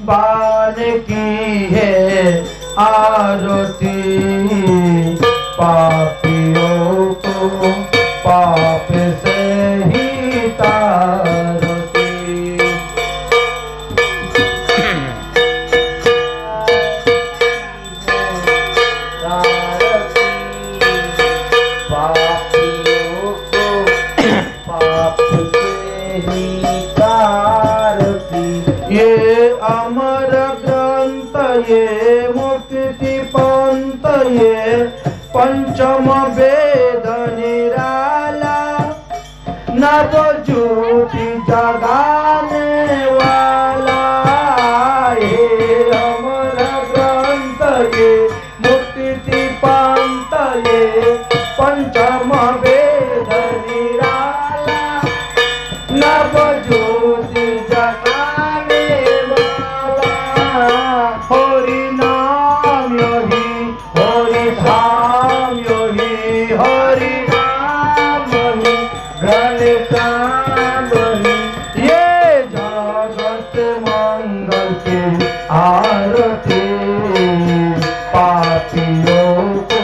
पान की है आरती, पापियों को पाप से ही तारती। पापियों को पाप से ही तारती। ये अमर ग्रंथ, ये मुक्ति पंथ, ये पंचम वेद निराला, नव ज्योति जगाने वाला। ये अमर ग्रंथ, ये मुक्ति पंथ, ये पंचम वेद निराला, नव ज्योति जगाने वाला। हरि नाम योही, हरि धाम योही, हरि नाम योही, घनश्याम योही। ये जगत मंगल की आरती, पापियों को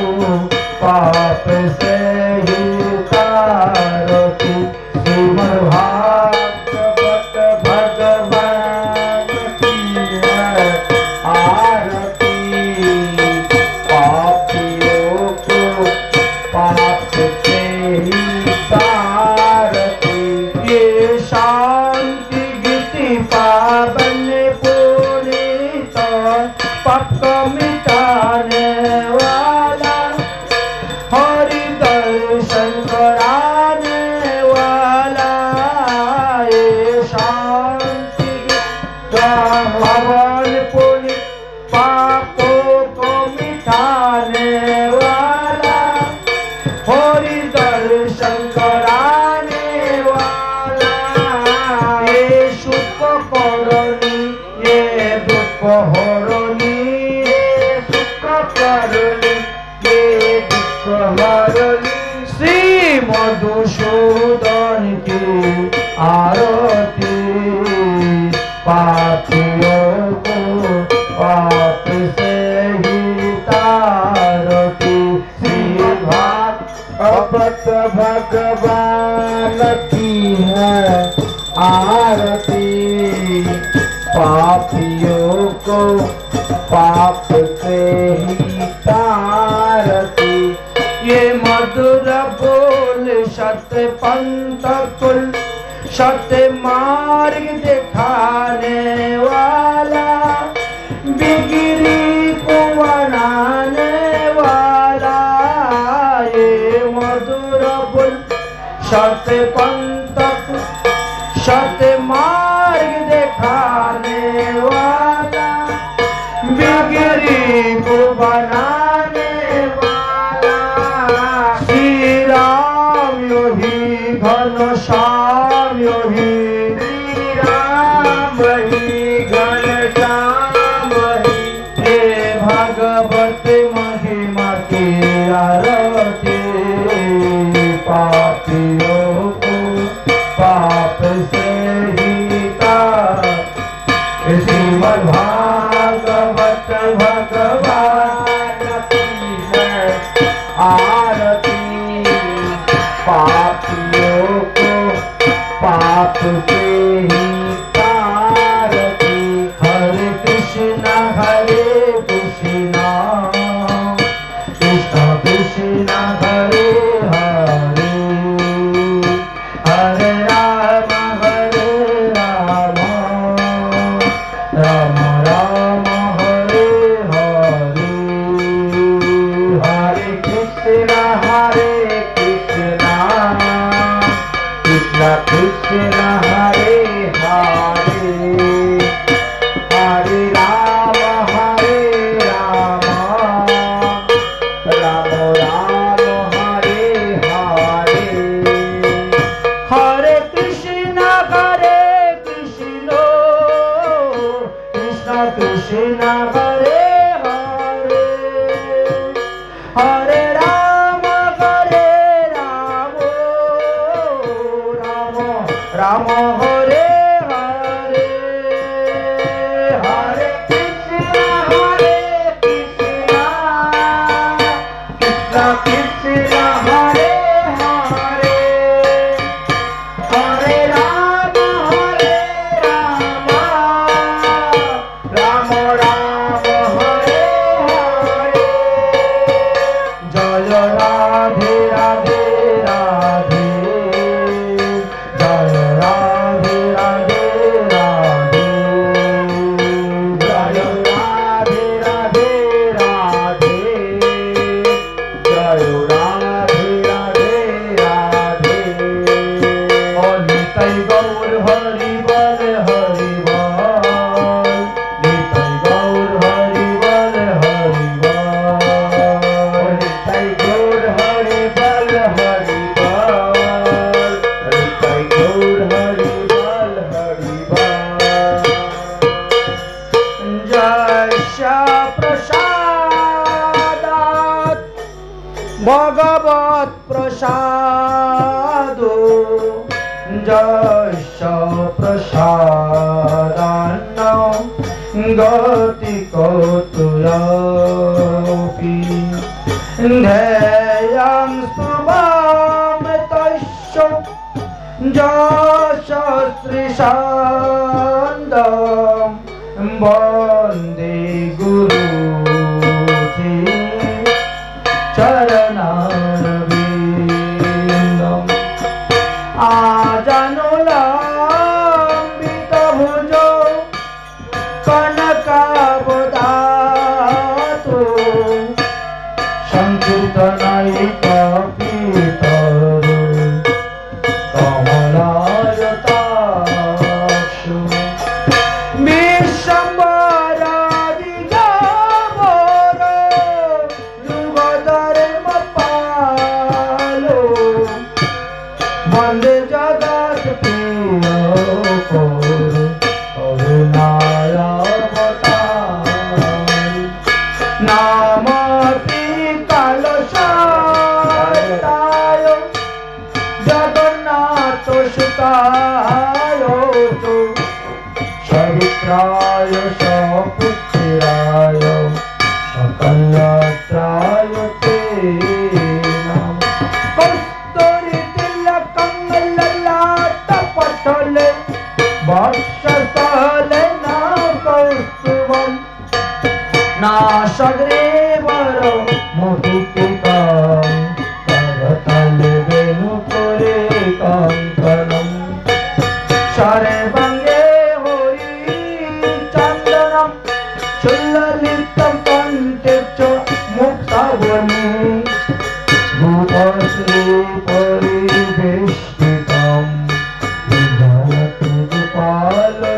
पाप से ही तारती। श्रीमद् भागवत भगवान की है आरती, पापियों को पाप से ही तारती। ये शांति गीति पावन पुनीत, पाप मिटाने वाला, हरि दर्शन कराने वाला। ये शांति पावन पुण्य पापों को मिटाने वाला, हरि दर्शन कराने वाला। ये सुख करनी, ये दुख हरनी, ये सुख करनी, ये दुख हरनी। श्री मधुसूदन की आरती, पापियों को पाप से ही तारती। श्री भागवत भगवान की है आरती, पापियों को पाप से ही तारती। ये मधुर बोल सत्य पंथ कुल, सत्य मार्ग दिखाने वाला, बिगड़ी को बनाने वाला। ये मधुर बोल सत्य पंथ कुल, सत्य मार्ग दिखाने वाला, बिगड़ी को बनाने वाला। श्री राम योही, घनश्याम योही, श्री राम ही, घनश्याम ही। ये भगवत महिमा की आरती, पापियों को पाप से ही तारती। श्रीमद् भागवत भगवान की है आरती, पापियों को पाप से ही तारती। हरे कृष्णा कृष्ण कृष्ण हरे हरे, हरे राम राम राम हरे हरे। हरे कृष्ण कृष्ण कृष्ण हरे हरे, हरे राम राम राम हरे हरे। हरे कृष्ण कृष्ण कृष्ण हरे हरे, हरे राम राम राम हरे हरे, हरे भगवत् प्रसादो जस्य प्रसादान्न गति कौतुयपि ध्येयं स्तुवाम तस्य यशस्त्रिशान्तम् वन्दे गुरुति चरणारविन्दम् आजानुलम्बितभुजो कनकावदातो संकीर्तनैकपीतरो कमलायताक्षो विश्वम्भरादिगमरो युगधर्मपालो वन्दे जगत्प्रियो करुणायावतारि नामति कलशाय जगन्नाथ सुताय सवित्राय सपुत्राय सकलत्राय ते नमः कस्तूरितिलकं ललाटपटले वक्षस्थले न कौस्तुभम् नासग्रीवरो मुहुतिकं करतले वेणुपुरे कङ्कणम् सर्वाङ्गे हरिचन्दनं सुललितं कण्ठे च मुक्तावने रूपश्रीपरिवेष्टितं विधलतु गोपालचूडामणि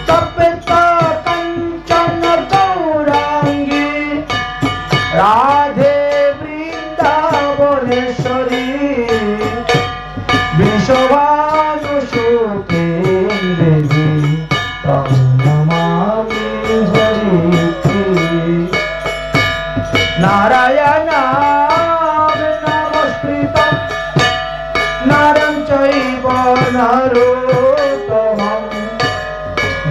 तप्त कंचन गौरांगी राधे वृंदावनेश्वरी विश्वभानुसुते देवी तं नमामि हरिप्रिये नारायणाय नमस्कृतं नरं चैव नरोत्तमं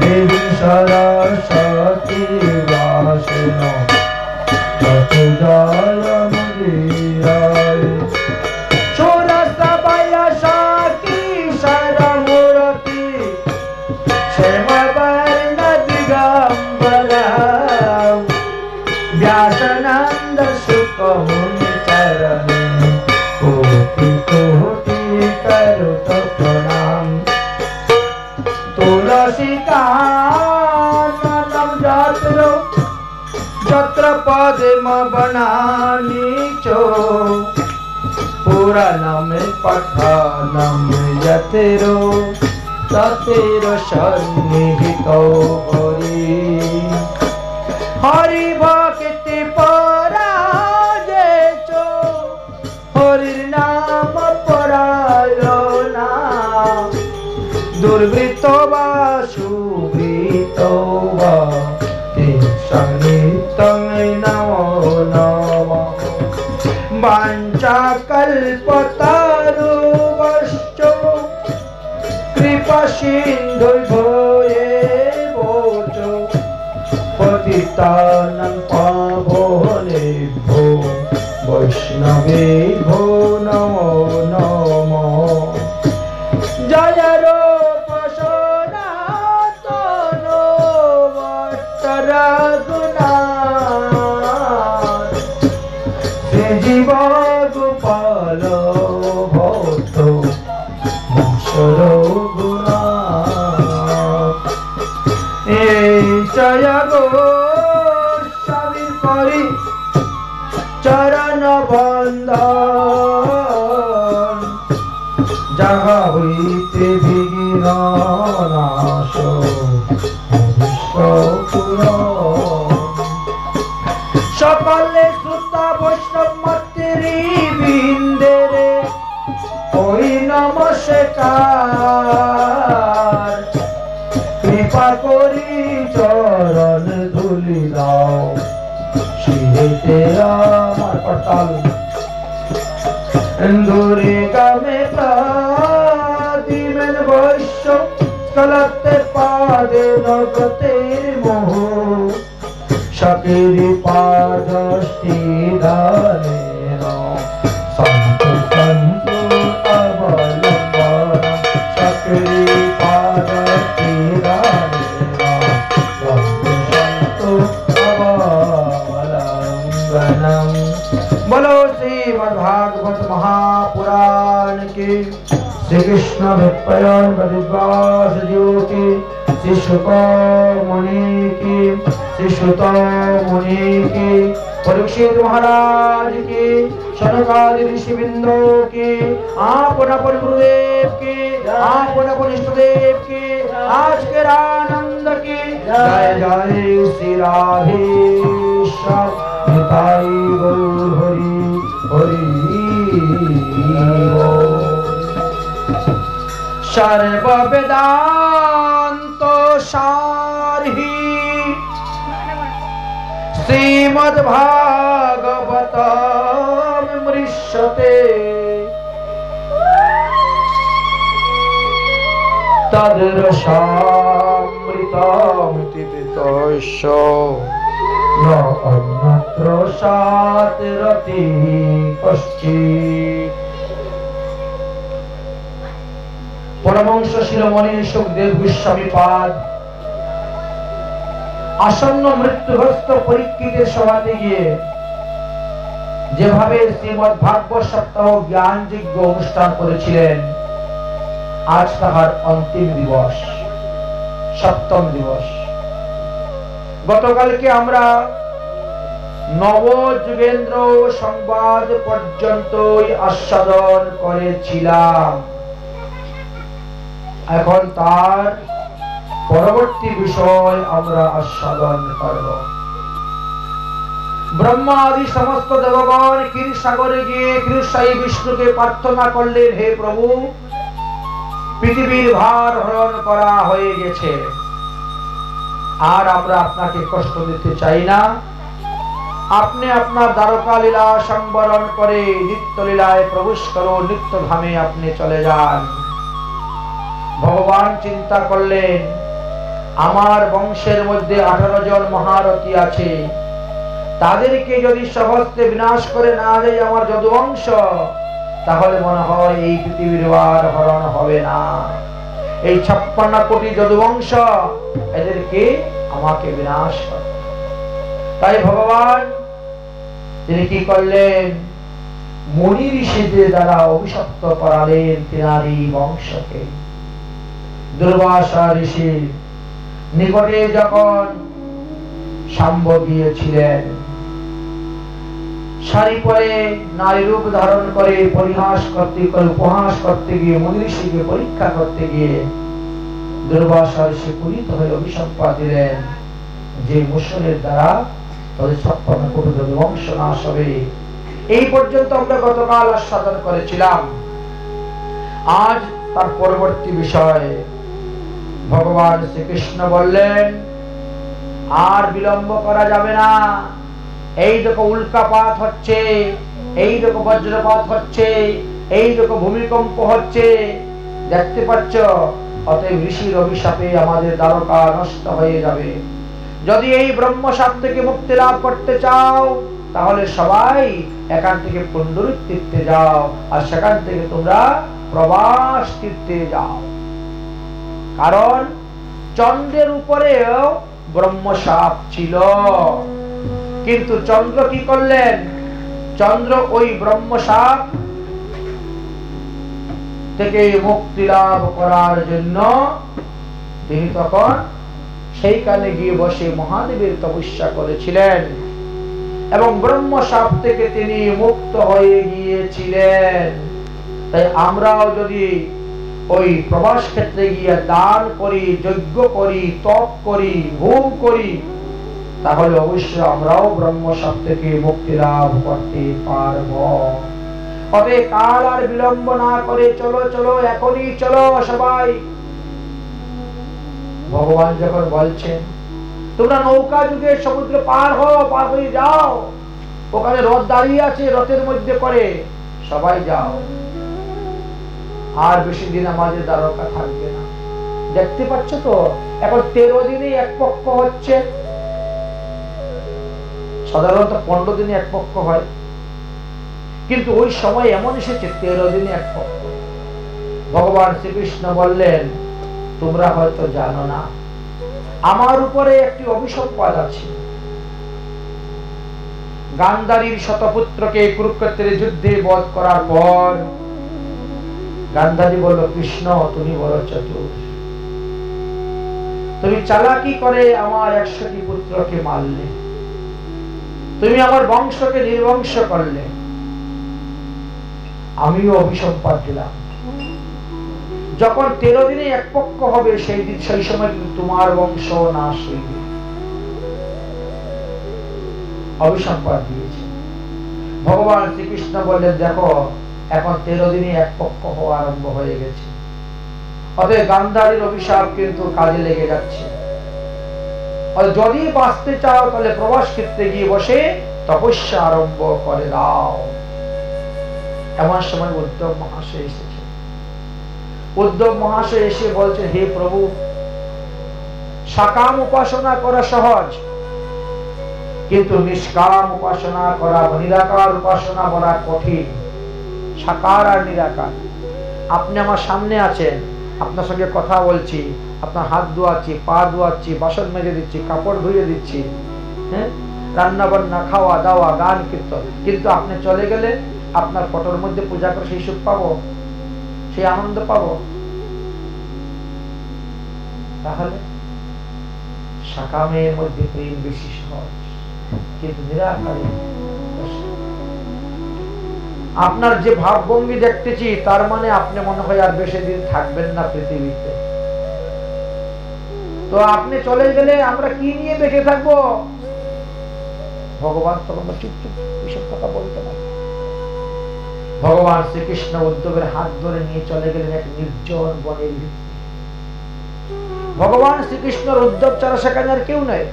देवीं सरस्वती व्यासेन ततो जयमुदीरये षोडशवयसकी शरमूर्ति श्यामवर्णदिगम्बरा व्यासानन्द सुखमुनिचरणे कोटि कोटि करोत प्रणाम तुलसीकाननं जत्रो जत्र पद्मवनानि च पुराणं पठनं यतिरो ततिरो सन्निहितो हरि हरि भक्ति पराजे च हरिर्नाम परायणा दुर्वृत्तो वा सुवृत्तो वा तेषां नमो नमः वाञ्छाकल्पतरुश्च कृपासिन्धुभ्यो एव च पतितानां पावनेभ्यो वैष्णवेभ्यो नमो नमः जय रूप सनातन रघुनाथ श्री जीव गोपाल भक्त रघुनाथ जय गोस्वामी करी चरण बंधन जहाँ हईते विघ्न नाश सकले श्रुता वैष्णव मतेरी बिंदेरे ओई नमस्कार कृपा करी चरण धूलि दाओ শিরেতে আমার করতাল দূরে গামে প্রাদিমেন বৈশ্য স্কলতে পাদে নগতের মোহ শকেরি পাদষ্টি দানেন সন্তু সন্তু অবলম্বন শকেরি পাদষ্টি দানেন সন্তু সন্তু অবলম্বনম। बोलो श्रीमद्भागवत महापुराण की, श्री कृष्ण विप्रयन वेदव्यास जी की, श्री शुक मुनि की, श्री सुत मुनि की, परीक्षित महाराज की, शनकादि ऋषिवृंदों की, आपन अपन गुरुदेव की, आपन अपन इष्टदेव की, आज के आनंद की जय जय श्री राधेश्वर निताई गौर हरि हरि सर्व वेदांत सारहि श्रीमद्भागवतमृष्यते तद्रसामृतमिति पितस्य न अन्यत्र सातिरति कश्चित्। परमहंस शिरोमणि सुखदेव गोस्वामी पाद আসন্ন মৃত্যুগ্রস্ত পরীক্ষিতের সভাতে গিয়ে যেভাবে শ্রীমদ্ ভাগবত সপ্তাহ জ্ঞান যজ্ঞ অনুষ্ঠান করেছিলেন, আজ তাহার অন্তিম দিবস, সপ্তম দিবস। গতকালকে আমরা নবযুগেন্দ্র সংবাদ পর্যন্তই আস্বাদন করেছিলাম। এখন তার পরবর্তী বিষয় আমরা আস্বাদন করব। ব্রহ্মা আদি সমস্ত দেবগণ ক্ষীরসাগরে গিয়ে ক্ষীরসায়ী বিষ্ণুকে প্রার্থনা করলেন, হে প্রভু, পৃথিবীর ভার হরণ করা হয়ে গেছে, আর আমরা আপনাকে কষ্ট দিতে চাই না, আপনি আপনার দ্বারকা লীলা সংবরণ করে নিত্য লীলায় প্রবেশ করুন, নিত্য ধামে আপনি চলে যান। ভগবান চিন্তা করলেন, আমার বংশের মধ্যে 18 জন মহারথী আছে, তাদেরকে যদি সহস্তে বিনাশ করে না যায় আমার যদুবংশ, তাহলে মনে হয় এই পৃথিবীর ভার হরণ হবে না। এই 56 কোটি যদুবংশ, এদেরকে আমাকে বিনাশ করতে। তাই ভগবান তিনি কি করলেন, মুনি ঋষিদের দ্বারা অভিশপ্ত করালেন তেনারি বংশকে। দুর্বাসা ঋষি নিকটে যখন শাম্ব গিয়েছিলেন, শাড়ি পরে নারী রূপ ধারণ করে পরিহাস করতে উপহাস করতে গিয়ে মুনি ঋষিকে পরীক্ষা করতে গিয়ে দুর্বাসা ঋষি পুরিত হয়ে অভিশাপ দিলেন যে মুসলের দ্বারা তাদের 56 কোটি বংশ নাশ হবে। এই পর্যন্ত আমরা গতকাল আস্বাদন করেছিলাম। আজ তার পরবর্তী বিষয় ভগবান শ্রীকৃষ্ণ বললেন, আর বিলম্ব করা যাবে না। এই দেখো উল্কাপাত হচ্ছে, এই দেখো বজ্রপাত হচ্ছে, এই দেখো ভূমিকম্প হচ্ছে, দেখতে পাচ্ছ? অতএব ঋষির অভিশাপে আমাদের দ্বারকা নষ্ট হয়ে যাবে। যদি এই ব্রহ্মশাপ থেকে মুক্তি লাভ করতে চাও, তাহলে সবাই এখান থেকে পুণ্ডরিক তীর্থে যাও, আর সেখান থেকে তোমরা প্রবাস তীর্থে যাও। কারণ চন্দ্রের উপরেও ব্রহ্মশাপ ছিল, কিন্তু চন্দ্র কি করলেন? চন্দ্র ওই ব্রহ্মশাপ থেকে মুক্তি লাভ করার জন্য তিনি তখন সেইখানে গিয়ে বসে মহাদেবের তপস্যা করেছিলেন এবং ব্রহ্মশাপ থেকে তিনি মুক্ত হয়ে গিয়েছিলেন। তাই আমরাও যদি ওই প্রবাস ক্ষেত্রে গিয়ে দান করি, যজ্ঞ করি, তপ করি, হোম করি, তাহলে অবশ্যই আমরাও ব্রহ্মশাপ থেকে মুক্তি লাভ করতে পারব। তবে কাল আর বিলম্ব না করে চলো চলো, এখনই চলো সবাই। ভগবান যখন বলছেন তোমরা নৌকা যুগে সমুদ্র পার হয়ে যাও, ওখানে রথ দাঁড়িয়ে আছে, রথের মধ্যে করে সবাই যাও, আর বেশি দিন আমাদের দ্বারকা থাকবে না। দেখতে পাচ্ছ তো এখন 13 দিনে এক পক্ষ হচ্ছে, সাধারণত 15 দিনে এক পক্ষ হয়, কিন্তু ওই সময় এমন এসেছে 13 দিনে এক পক্ষ। ভগবান শ্রীকৃষ্ণ বললেন, তোমরা হয়তো জানো না, আমার উপরে একটি অভিসম্পাদ আছে। গান্ধারীর শতপুত্রকে কুরুক্ষেত্রের যুদ্ধে বধ করার পর গান্ধারী বলল, কৃষ্ণ তুমি বড় চতুর, তুমি চালাকি করে আমার 100টি পুত্রকে মারলে, তুমি আমার বংশকে নির্বংশ করলে, আমিও অভিসম্পাদ দিলাম। যখন 13 দিনে এক পক্ষ হবে সেই সময় কিন্তু তোমার বংশ নাশ হইবে। অভিসম্পাদ দিয়েছে। ভগবান শ্রীকৃষ্ণ বললেন, দেখো এখন 13 দিনে এক পক্ষ হওয়া আরম্ভ হয়ে গেছে, অতএব গান্ধারীর অভিশাপ কিন্তু কাজে লেগে যাচ্ছে। যদি বাঁচতে চাও তাহলে প্রবাস ক্ষেত্রে গিয়ে বসে তপস্যা আরম্ভ করে দাও। এমন সময় উদ্ধব মহাশয় এসেছে। উদ্ধব মহাশয় এসে বলছে, হে প্রভু, সাকাম উপাসনা করা সহজ, কিন্তু নিষ্কাম উপাসনা করা, নিরাকার উপাসনা করা কঠিন। সাকার আর নিরাকার। আপনি আমার সামনে আছেন, আপনার সঙ্গে কথা বলছি, আপনার হাত ধোয়াচ্ছি, পা ধোয়াচ্ছি, বাসন মেজে দিচ্ছি, কাপড় ধুয়ে দিচ্ছি, হ্যাঁ, রান্না বান্না, খাওয়া দাওয়া, গান কীর্তন, কিন্তু আপনি চলে গেলে আপনার ফটোর মধ্যে পূজা করে সেই সুখ পাবো, সেই আনন্দ পাবো? তাহলে সাকামের মধ্যে প্রেম বেশি সহজ, কিন্তু নিরাকারে আপনার যে ভাবভঙ্গি দেখতেছি তার মানে আপনি মনে হয় আর বেশি দিন থাকবেন না পৃথিবীতে। তো আপনি চলে গেলে আমরা কি নিয়ে বেঁচে থাকবো? ভগবান তখন চুপ চুপ এসব কথা বলতে পারে। ভগবান শ্রীকৃষ্ণ উদ্ধবের হাত ধরে নিয়ে চলে গেলেন এক নির্জন বনের ভিতরে। ভগবান শ্রীকৃষ্ণর উদ্ধব ছাড়া সেখানে আর কেউ নাই।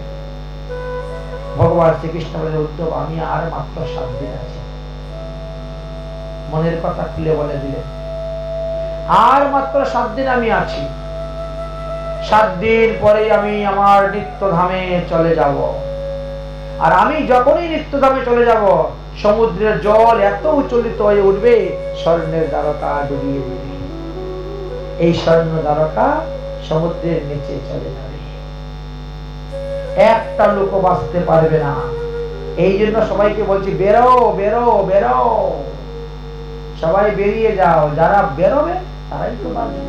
ভগবান শ্রীকৃষ্ণ বলেন, উদ্ধব আমি আর মাত্র 7 দিন আছি। মনের কথা খুলে বলে দিলেন, আর মাত্র 7 দিন আমি আছি, 7 দিন পরে আমি আমার নিত্যধামে চলে যাব। আর আমি যখনই নিত্যধামে চলে যাব, সমুদ্রের জল এত উচ্চলিত হয়ে উঠবে, স্বর্ণের দ্বারকা ডুবিয়ে দিবে। এই স্বর্ণ দ্বারকা সমুদ্রের নিচে চলে যাবে, একটা লোক বাঁচতে পারবে না। এই জন্য সবাইকে বলছি, বেরো বেরো বেরো, সবাই বেরিয়ে যাও। যারা বেরোবে তারাই তো বাঁচবে,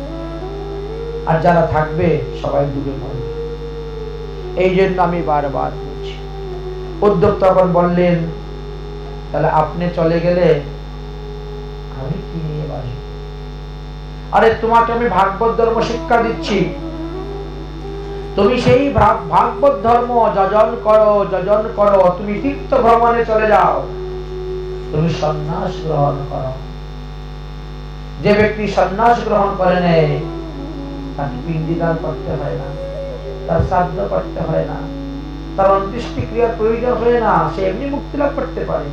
আর যারা থাকবে সবাই ডুবে মরবে। এই জন্য আমি বারবার বলছি। উদ্ধব তখন বললেন, তাহলে আপনি চলে গেলে আমি কি নিয়ে বাঁচব? আরে তোমাকে আমি ভাগবত ধর্ম শিক্ষা দিচ্ছি, তুমি সেই ভাগবত ধর্ম যজন করো, তুমি তীর্থ ভ্রমণে চলে যাও, তুমি সন্ন্যাস গ্রহণ করো। যে ব্যক্তি সন্ন্যাস গ্রহণ করে নেয় তাকে পিণ্ডদান করতে হয় না, তার শ্রাদ্ধ করতে হয় না, তার অন্ত্যেষ্টি ক্রিয়ার প্রয়োজন হয় না, সে এমনি মুক্তি লাভ করতে পারে।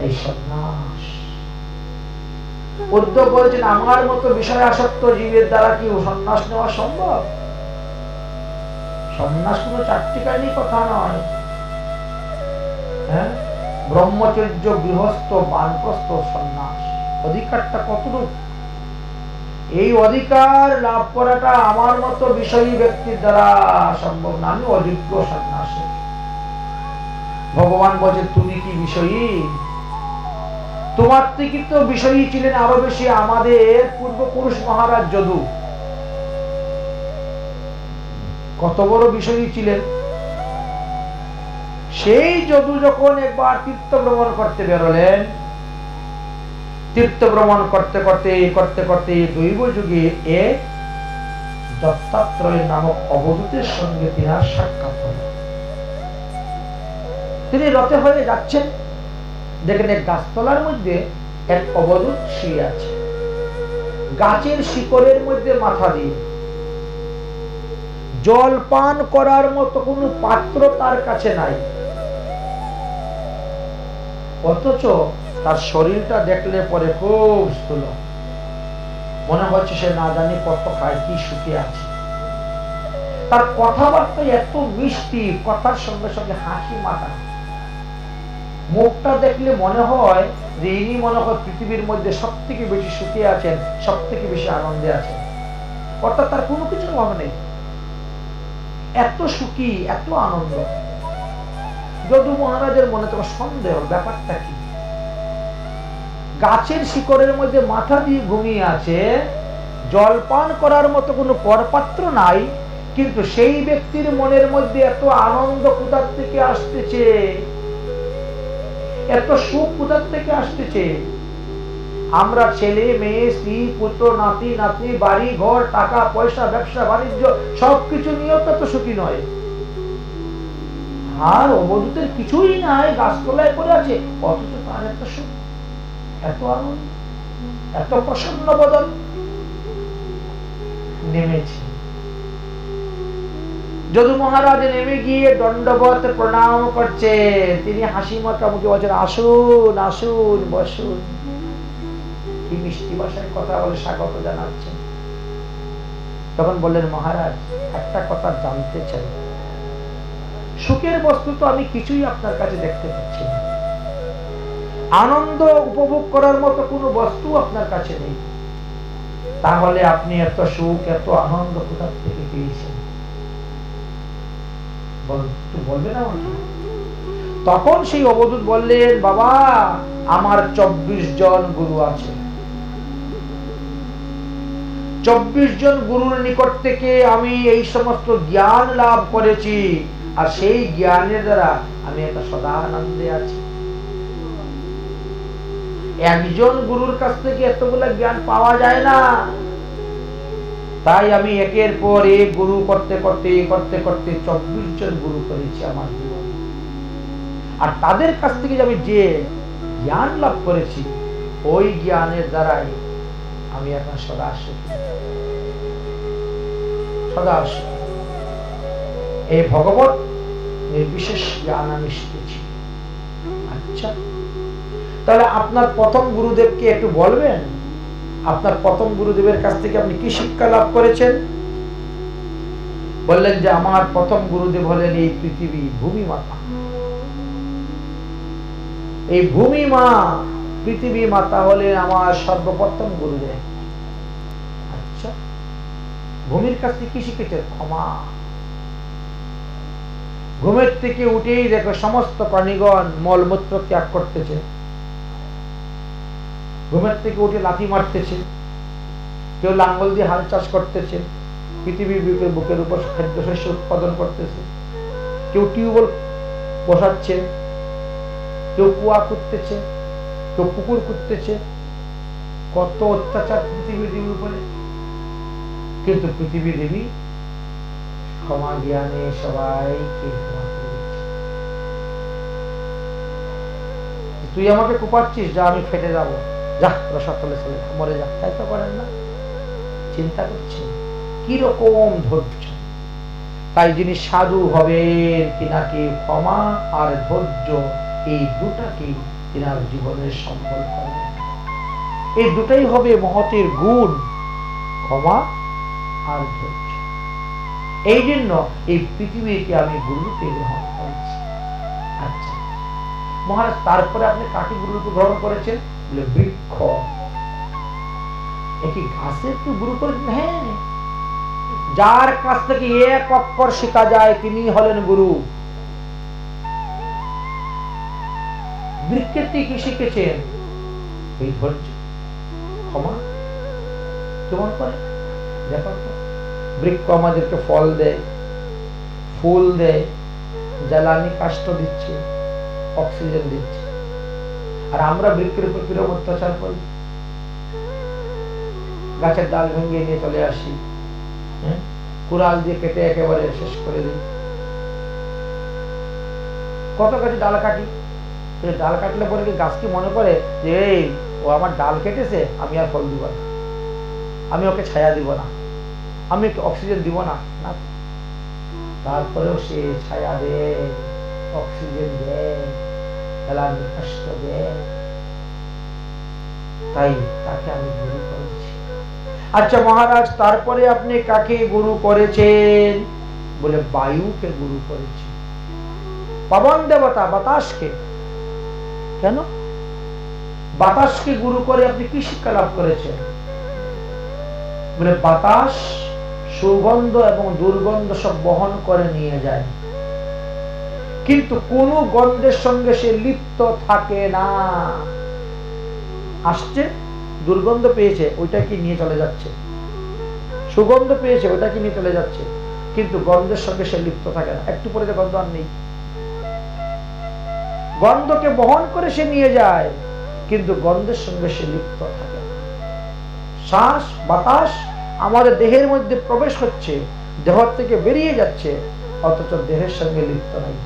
এই সন্ন্যাস। উদ্ধব বলেছেন, আমার মতো বিষয় আসক্ত জীবের দ্বারা কি সন্ন্যাস নেওয়া সম্ভব? সন্ন্যাস কোনো চাট্টিকারি কথা নয়। হ্যাঁ, ব্রহ্মচর্য, গৃহস্থ, বানপ্রস্থ, সন্ন্যাস, অধিকারটা কতটুকু? এই অধিকার লাভ করাটা আমার মতো বিষয়ী ব্যক্তির দ্বারা সম্ভব না, আমি অযোগ্য সন্ন্যাসী। ভগবান বলছে, তুমি কি বিষয়ী? তোমার থেকে তো বিষয়ী ছিলেন আরো বেশি আমাদের পূর্বপুরুষ মহারাজ যদু। কত বড় বিষয়ী ছিলেন! সেই যদু যখন একবার তীর্থ ভ্রমণ করতে বেরোলেন, তীর্থ ভ্রমণ করতে করতে দৈব যুগে এক দত্তাত্রেয় নামক অবধূতের সঙ্গে তিনার সাক্ষাৎ হল। তিনি রথে হয়ে যাচ্ছেন, দেখেন এক গাছতলার মধ্যে এক অবধূত শুয়ে আছে, গাছের শিকড়ের মধ্যে মাথা দিয়ে। জল পান করার মতো কোনো পাত্র তার কাছে নাই, অথচ তার শরীরটা দেখলে পরে খুব স্থূল, মনে হচ্ছে সে না জানি কত খায়, কি সুখে আছে। তার কথাবার্তা এত মিষ্টি, কথার সঙ্গে সঙ্গে হাসি মাথা, মুখটা দেখলে মনে হয় যে ইনি মনে হয় পৃথিবীর মধ্যে সব থেকে বেশি সুখে আছেন, সব থেকে বেশি আনন্দে আছেন, অর্থাৎ তার কোনো কিছুর অভাব নেই, এত সুখী, এত আনন্দ। যদু মহারাজের মনে তো সন্দেহ, ব্যাপারটা কি? গাছের শিকড়ের মধ্যে মাথা দিয়ে ঘুমিয়ে আছে, জলপান করার মতো কোনো করপাত্র নাই, কিন্তু সেই ব্যক্তির মনের মধ্যে এত আনন্দ কোথা থেকে আসতেছে, এত সুখ কোথা থেকে আসতেছে? আমরা ছেলে মেয়ে, স্ত্রী পুত্র, নাতি নাতনি, বাড়ি ঘর, টাকা পয়সা, ব্যবসা বাণিজ্য সবকিছু নিয়েও তো সুখী নয়। আর অবধূতের কিছুই নাই, গাছতলায় পড়ে আছে, অথচ তার এত সুখ, এত আনন্দ, এত প্রসন্ন বদন। নেমেছে যদু মহারাজ, নেমে গিয়ে দণ্ডবত প্রণাম করছে। তিনি হাসি মাখা মুখে বলছেন, আসুন আসুন, বসুন। কি মিষ্টি ভাষায় কথা বলে স্বাগত জানাচ্ছেন। তখন বললেন, মহারাজ একটা কথা জানতে চাই, সুখের বস্তু তো আমি কিছুই আপনার কাছে দেখতে পাচ্ছি না, আনন্দ উপভোগ করার মতো কোনো বস্তু আপনার কাছে নেই, তাহলে আপনি এত সুখ, এত আনন্দ কোথা থেকে পেয়েছেন? বলবে না? তখন সেই অবধূত বললেন, বাবা আমার 24 জন গুরু আছে, 24 জন গুরুর নিকট থেকে আমি এই সমস্ত জ্ঞান লাভ করেছি, আর সেই জ্ঞানের দ্বারা আমি একটা সদা আনন্দে আছি। একজন গুরুর কাছ থেকে এতগুলা জ্ঞান পাওয়া যায় না, তাই আমি একের পর এক গুরু করতে করতে 24 জন গুরু করেছি আমার জীবনে, আর তাদের কাছ থেকে আমি যে জ্ঞান লাভ করেছি, ওই জ্ঞানের দ্বারাই আমি এখন সদা সুখী, সদা সুখী। এই ভগবত নির্বিশেষ জ্ঞান আমি শিখেছি। আচ্ছা, তাহলে আপনার প্রথম গুরুদেবকে একটু বলবেন, আপনার প্রথম গুরুদেবের কাছ থেকে আপনি কি শিক্ষা লাভ করেছেন? বললেন যে আমার প্রথম গুরুদেব হলেন এই পৃথিবী, ভূমি মাতা। এই ভূমি মা, পৃথিবী মাতা হলেন আমার সর্বপ্রথম গুরুদেব। আচ্ছা, ভূমির কাছ থেকে কি শিখেছেন? ক্ষমা। ঘুমের থেকে উঠেই দেখো সমস্ত প্রাণীগণ মলমূত্র ত্যাগ করতেছে, ঘুমের থেকে উঠে লাথি মারতেছে, কেউ লাঙ্গল দিয়ে হাল চাষ করতেছে, পৃথিবীর বুকের উপর খাদ্যশস্য উৎপাদন করতেছে, কেউ টিউবওয়েল বসাচ্ছে, কেউ কুয়া করতেছে, কেউ পুকুর করতেছে, কত অত্যাচার পৃথিবী দেবীর উপরে। কিন্তু পৃথিবী দেবী ক্ষমা জ্ঞানে সবাইকে ক্ষমা করে দিচ্ছে। তুই আমাকে কুপাচ্ছিস, যা আমি ফেটে যাবো, যা রসাতলে চলে মরে যা, তাই তো করেন না। চিন্তা করছেন কিরকম ধৈর্য। তাই যিনি সাধু হবেন, তিনাকে ক্ষমা আর ধৈর্য, এই দুটাকে তিনার জীবনের সম্বল করবেন। এই দুটাই হবে মহতের গুণ, ক্ষমা আর ধৈর্য। এই জন্য এই পৃথিবীকে আমি গুরুরূপে গ্রহণ করেছি। আচ্ছা মহারাজ, তারপরে আপনি কাকে গুরুরূপে গ্রহণ করেছেন? বলে বৃক্ষ। একই গাছের তো গুরু করেছেন? হ্যাঁ, যার কাছ থেকে এক অক্ষর শেখা যায় তিনি হলেন গুরু। বৃক্ষের থেকে কি শিখেছেন? এই ধৈর্য, ক্ষমা। কেমন করে দেখো, বৃক্ষ আমাদেরকে ফল দেয়, ফুল দেয়, জ্বালানি কাষ্ঠ দিচ্ছে, অক্সিজেন দিচ্ছে, আর আমরা বৃক্ষের উপর কিরকম অত্যাচার করি। গাছের ডাল ভেঙে নিয়ে চলে আসি, কুড়াল দিয়ে কেটে একেবারে শেষ করে দিই। কত গাছে ডাল কাটি, ডাল কাটলে পরে কি গাছ কি মনে করে যে এই ও আমার ডাল কেটেছে, আমি আর ফল দিব না, আমি ওকে ছায়া দিব না, আমি ওকে অক্সিজেন দিব না? তারপরেও সে ছায়া দেয়, অক্সিজেন দেয়, এলার্জি কষ্ট দেয়, তাই তাকে আমি গুরু করেছি। আচ্ছা মহারাজ, তারপরে আপনি কাকে গুরু করেছেন? বলে বায়ুকে গুরু করেছি। পবন দেবতা, বাতাসকে। কেন? বাতাসকে গুরু করে আপনি কি শিক্ষা লাভ করেছেন? বলে বাতাস সুগন্ধ এবং দুর্গন্ধ সব বহন করে নিয়ে যায়, কিন্তু কোন গন্ধের সঙ্গে সে লিপ্ত থাকে না। আসছে, দুর্গন্ধ পেয়েছে, ওইটা কি নিয়ে চলে যাচ্ছে। সুগন্ধ পেয়েছে, ওইটা কি নিয়ে চলে যাচ্ছে, কিন্তু গন্ধের সঙ্গে সে লিপ্ত থাকে না। একটু পরে গন্ধ আর নেই। গন্ধকে বহন করে সে নিয়ে যায়, কিন্তু গন্ধের সঙ্গে সে লিপ্ত থাকে না। শ্বাস, বাতাস আমাদের দেহের মধ্যে প্রবেশ হচ্ছে, দেহ থেকে বেরিয়ে যাচ্ছে, অথচ দেহের সঙ্গে লিপ্ত নাই,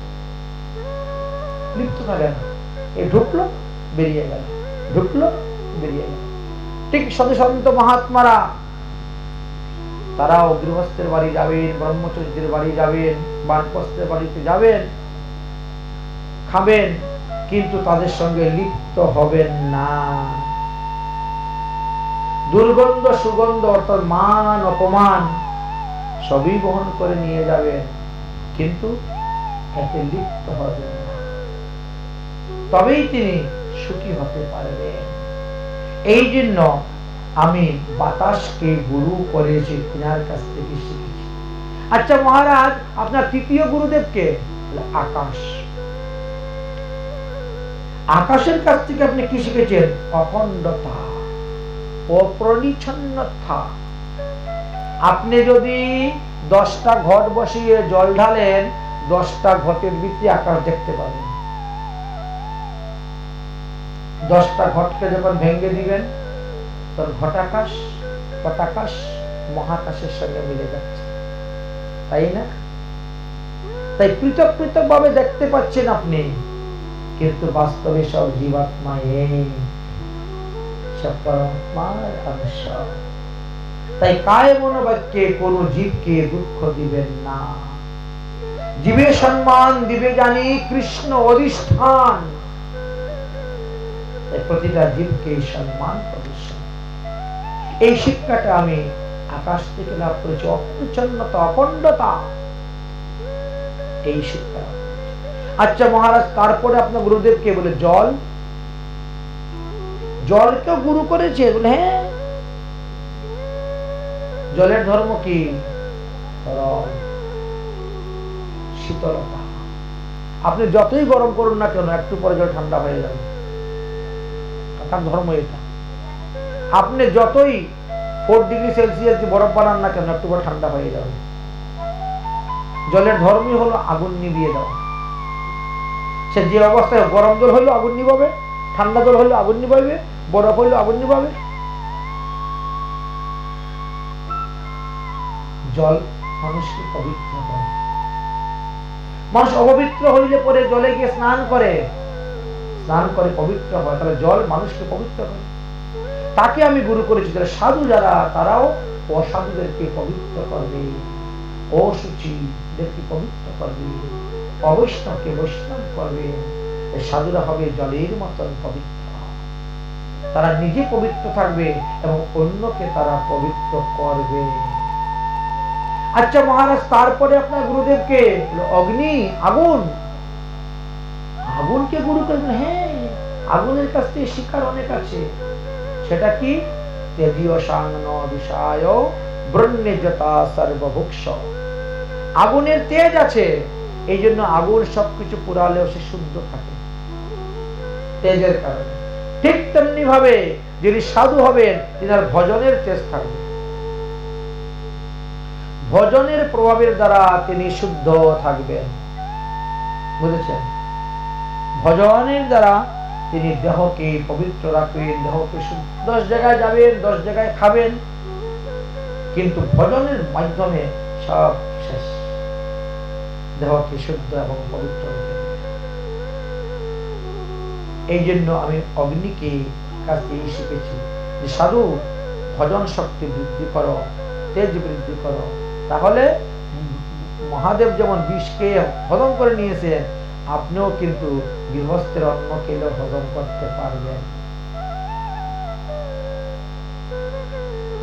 লিপ্ত থাকে না। এই ঢুকলো, বেরিয়ে গেল, ঢুকলো, বেরিয়ে গেল। ঠিক সাধু সন্ত মহাত্মারা, তারাও গৃহস্থের বাড়ি যাবেন, ব্রহ্মচর্যের বাড়ি যাবেন, বানপ্রস্থের বাড়িতে যাবেন, খাবেন, কিন্তু তাদের সঙ্গে লিপ্ত হবেন না। দুর্গন্ধ সুগন্ধ অর্থাৎ মান অপমান সবই বহন করে নিয়ে যাবেন, কিন্তু এতে লিপ্ত হবেন না, তবেই তিনি সুখী হতে পারবেন। এই জন্য আমি বাতাসকে গুরু করেছি, তিনার কাছ থেকে শিখেছি। আচ্ছা মহারাজ, আপনার তৃতীয় গুরুদেব কে? আকাশ। আকাশের কাছ থেকে আপনি কি শিখেছেন? অখণ্ডতা, অপরিচ্ছন্নতা। আপনি যদি 10টা ঘট বসিয়ে জল ঢালেন, 10টা ঘটের ভিতরে আকাশ দেখতে পাবেন। 10টা ঘটকে যখন ভেঙে দিবেন, তখন ঘটাকাশ, পটাকাশ মহাকাশের সঙ্গে মিলে যাচ্ছে, তাই না? তাই পৃথক পৃথক ভাবে দেখতে পাচ্ছেন আপনি, কিন্তু বাস্তবে সব জীবাত্মা এক, সব পরমাত্মার অংশ। তাই কায় মনোবাক্যে কোন জীবকে দুঃখ দিবেন না। জীবে সম্মান দিবে জানি কৃষ্ণ অধিষ্ঠান, প্রতিটা জীবকে সম্মান প্রদর্শন। এই শিক্ষাটা আমি আকাশ থেকে লাভ করেছি, অপরিচ্ছন্নতা, অখণ্ডতা, এই শিক্ষা। আচ্ছা মহারাজ, তারপরে আপনার গুরুদেবকে? বলে জল। জলকে গুরু করেছে? বলে হ্যাঁ। জলের ধর্ম কি? শীতলতা। আপনি যতই গরম করুন না কেন, একটু পরে জল ঠান্ডা হয়ে যাবে, তার ধর্ম এটা। আপনি যতই 4 ডিগ্রি সেলসিয়াস বরফ বানান না কেন, একটু পরে ঠান্ডা হয়ে যাবে। জলের ধর্মই হলো আগুন নিভিয়ে দেওয়া। সে যে অবস্থায়, গরম জল হইলো আগুন নিভাবে, ঠান্ডা জল হইলো আগুন নিভাবে, বরফ হইলো আগুন নিভাবে। জল মানুষকে পবিত্র করে। মানুষ অপবিত্র হইলে পরে জলে গিয়ে স্নান করে, স্নান করে পবিত্র হয়। তাহলে জল মানুষকে পবিত্র করে। তাকে আমি গুরু করেছি। যারা সাধু, যারা, তারাও অসাধুদেরকে পবিত্র করবে, অশুচিদেরকে পবিত্র করবে, অবৈষ্ণবকে বৈষ্ণব করবে। সাধুরা হবে জলের মতন পবিত্র। তারা নিজে পবিত্র থাকবে এবং অন্যকে তারা পবিত্র করবে। আচ্ছা মহারাজ, তারপরে আপনার গুরুদেবকে? অগ্নি, আগুন। আগুনকে গুরু করবেন? হ্যাঁ, আগুনের কাছ থেকে শিক্ষার অনেক আছে। সেটা কি? তেজীয় সাংন বিষয় ব্রহ্মজতা সর্বভুক্ষ। আগুনের তেজ আছে, এই জন্য আগুন সবকিছু পুরালেও সে শুদ্ধ থাকে তেজের কারণে। ঠিক তেমনি ভাবে যিনি সাধু হবেন, তিনার ভজনের তেজ থাকবে। ভজনের প্রভাবের দ্বারা তিনি শুদ্ধ থাকবেন, বুঝেছেন? ভজনের দ্বারা তিনি দেহকে পবিত্র রাখবেন, দেহকে 10 জায়গায় যাবেন, 10 জায়গায় খাবেন, কিন্তু ভজনের মাধ্যমে সব শেষ। দেহকে শুদ্ধ এবং পবিত্র রেখে। এই জন্য আমি অগ্নিকে কাছ থেকে শিখেছি যে সাধু, ভজন শক্তি বৃদ্ধি করো, তেজ বৃদ্ধি করো, তাহলে মহাদেব যেমন বিষকে হজম করে নিয়েছেন, আপনিও কিন্তু গৃহস্থের অন্ন খেলেও হজম করতে পারবেন।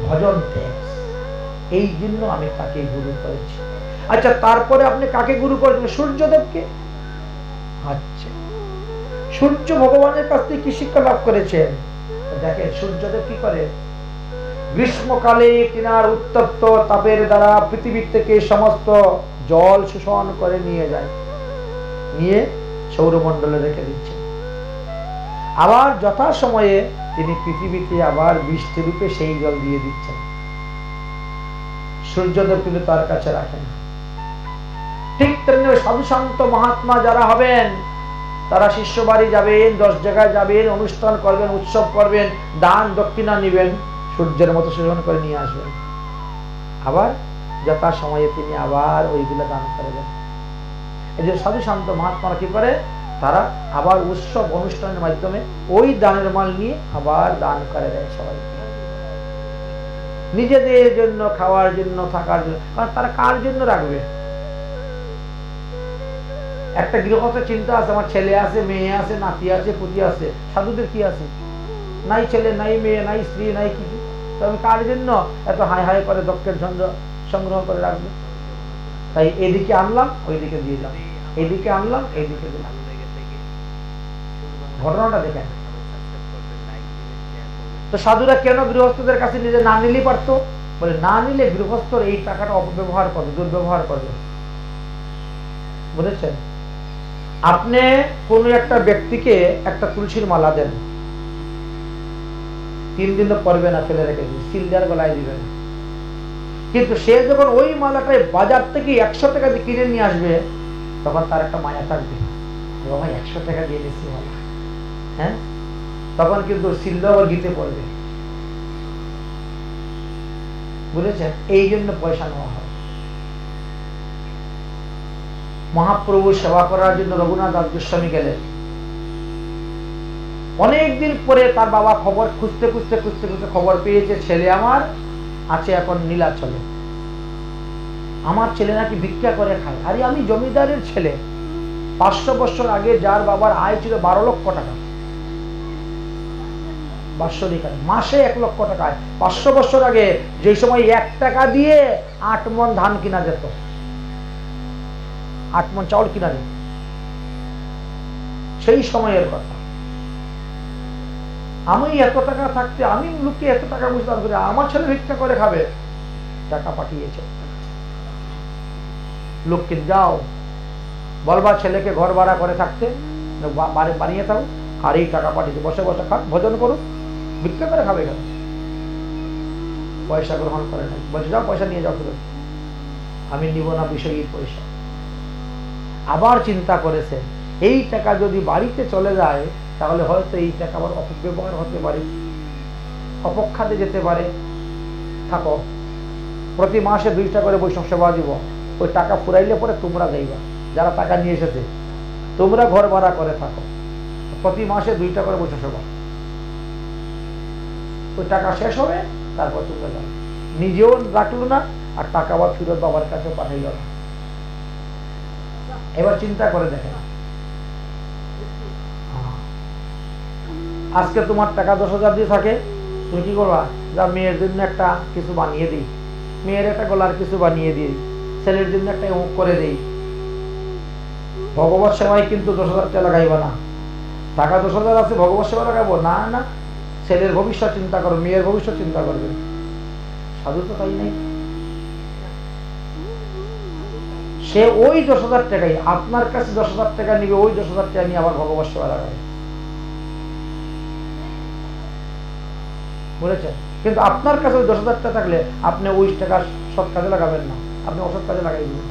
ভজন ত্যাগ, এই জন্য আমি তাকে গুরু করেছি। আচ্ছা, তারপরে আপনি কাকে গুরু করেছেন? সূর্যদেবকে। আচ্ছা, সূর্য ভগবানের কাছ থেকে কি শিক্ষা লাভ করেছেন? দেখেন সূর্যদেব কি করে, গ্রীষ্মকালে তিনার উত্তপ্ত তাপের দ্বারা পৃথিবী থেকে সমস্ত জল শোষণ করে নিয়ে যায়, নিয়ে সৌরমণ্ডলে রেখে দিচ্ছে। আবার যথা সময়ে তিনি পৃথিবীতে আবার বৃষ্টি রূপে সেই জল দিয়ে দিচ্ছেন। সূর্যদেব কিন্তু তার কাছে রাখেন। ঠিক তেমনি সাধু শান্ত মহাত্মা যারা হবেন, তারা শিষ্য বাড়ি যাবেন, 10 জায়গায় যাবেন, অনুষ্ঠান করবেন, উৎসব করবেন, দান দক্ষিণা নিবেন, সূর্যের মতো শোষণ করে নিয়ে আসবেন। আবার যথা সময়ে তিনি আবার ওইগুলো দান করবেন। এই যে সাধু শান্ত মহাত্মারা কি করে, তারা আবার উৎসব অনুষ্ঠানের মাধ্যমে ওই দানের মাল নিয়ে আবার দান করে দেয় সবাই, নিজেদের জন্য, খাওয়ার জন্য, থাকার জন্য। কারণ তারা কার জন্য রাখবে? একটা গৃহস্থের চিন্তা আছে, আমার ছেলে আছে, মেয়ে আছে, নাতি আছে, পুতি আছে। সাধুদের কি আছে? নাই ছেলে, নাই মেয়ে, নাই স্ত্রী, নাই কিছু। তো আমি কার জন্য এত হাই হাই করে দক্ষের ঝঞ্ঝ সংগ্রহ করে রাখবো? তাই এদিকে আনলাম, ওইদিকে দিয়ে দিলাম, এদিকে আনলাম, এইদিকে দিলাম। ঘটনাটা দেখেন। তো সাধুরা কেন গৃহস্থদের কাছে নিজে না নিলেই পারতো? বলে না নিলে গৃহস্থর এই টাকাটা অপব্যবহার করবে, দুর্ব্যবহার করবে। বুঝেছেন? আপনি কোন একটা ব্যক্তিকে একটা তুলসীর মালা দেন, 3 দিন পরবে না, ফেলে রেখে দিন, সিল দেওয়ার গলায় দিবে না। কিন্তু সে যখন ওই মালাটাই বাজার থেকে 100 টাকা দিয়ে কিনে নিয়ে আসবে, তখন তার একটা মায়া থাকবে, বাবা 100 টাকা দিয়ে দিচ্ছি মালা, হ্যাঁ, তখন কিন্তু সিল দেওয়ার গীতে পড়বে। বুঝেছেন? এই জন্য পয়সা নেওয়া হয়। মহাপ্রভু সেবা করার জন্য রঘুনাথ দাস গোস্বামী গেলেন। অনেকদিন পরে তার বাবা খবর খুঁজতে খুঁজতে খুঁজতে খুঁজতে খবর পেয়েছে, ছেলে আমার আছে এখন নীলাচলে। আমার ছেলে নাকি ভিক্ষা করে খায়। আরে আমি জমিদারের ছেলে, 500 বছর আগে যার বাবার আয় ছিল 12 লক্ষ টাকা বাৎসরিক আয়, মাসে 1 লক্ষ টাকা আয়। 500 বছর আগে যে সময় 1 টাকা দিয়ে 8 মণ ধান কিনা যেত, 8 মণ চাউল কিনা যেত, সেই সময়ের কথা। আমি এত টাকা থাকতে আমি লোককে এত টাকা বুঝতাম করে, আমার ছেলে ভিক্ষা করে খাবে। টাকা পাঠিয়েছে লোককে, যাও বলবা ছেলেকে ঘর ভাড়া করে থাকতে, বানিয়ে থাকো, আর এই টাকা পাঠিয়েছে, বসে বসে খান, ভোজন করুন, ভিক্ষা করে খাবে কেন? পয়সা গ্রহণ করে না, বলছে যাও পয়সা নিয়ে যাও, আমি নিব না বিষয়ীর পয়সা। আবার চিন্তা করেছে, এই টাকা যদি বাড়িতে চলে যায় তাহলে হয়তো এই টাকা আবার অপব্যবহার হতে পারে, অপখ্যাতে যেতে পারে। থাকো, প্রতি মাসে 2 টাকা করে বৈষ্ণব সেবা দিব, ওই টাকা ফুরাইলে পরে তোমরা যাইবা, যারা টাকা নিয়ে এসেছে তোমরা ঘর ভাড়া করে থাকো, প্রতি মাসে 2 টাকা করে বৈষ্ণব সেবা, ওই টাকা শেষ হবে তারপর তোমরা যাও। নিজেও রাখলো না, আর টাকা আবার ফিরত বাবার কাছে পাঠাইল না। এবার চিন্তা করে দেখেন, আজকে তোমার টাকা 10,000 দিয়ে থাকে, তুমি কি করবা? যা মেয়ের জন্য একটা কিছু বানিয়ে দিই, মেয়ের একটা গলার কিছু বানিয়ে দিই, ছেলের জন্য একটা অমুক করে দিই। ভগবত সেবায় কিন্তু 10,000 টাকা লাগাইবা না। টাকা 10,000 আছে, ভগবত সেবা লাগাবো না? না, ছেলের ভবিষ্যৎ চিন্তা করো, মেয়ের ভবিষ্যৎ চিন্তা করবে। সাধু তো তাই নাই, সে ওই 10,000 টাকাই আপনার কাছে 10,000 টাকা নিবে, ওই 10,000 টাকা নিয়ে আবার ভগবত সেবা লাগাবে। বলেছেন? কিন্তু আপনার কাছে ওই 10,000 টাকা থাকলে আপনি ওই টাকা সৎ কাজে লাগাবেন না, আপনি অসৎ কাজে লাগাই দিবেন।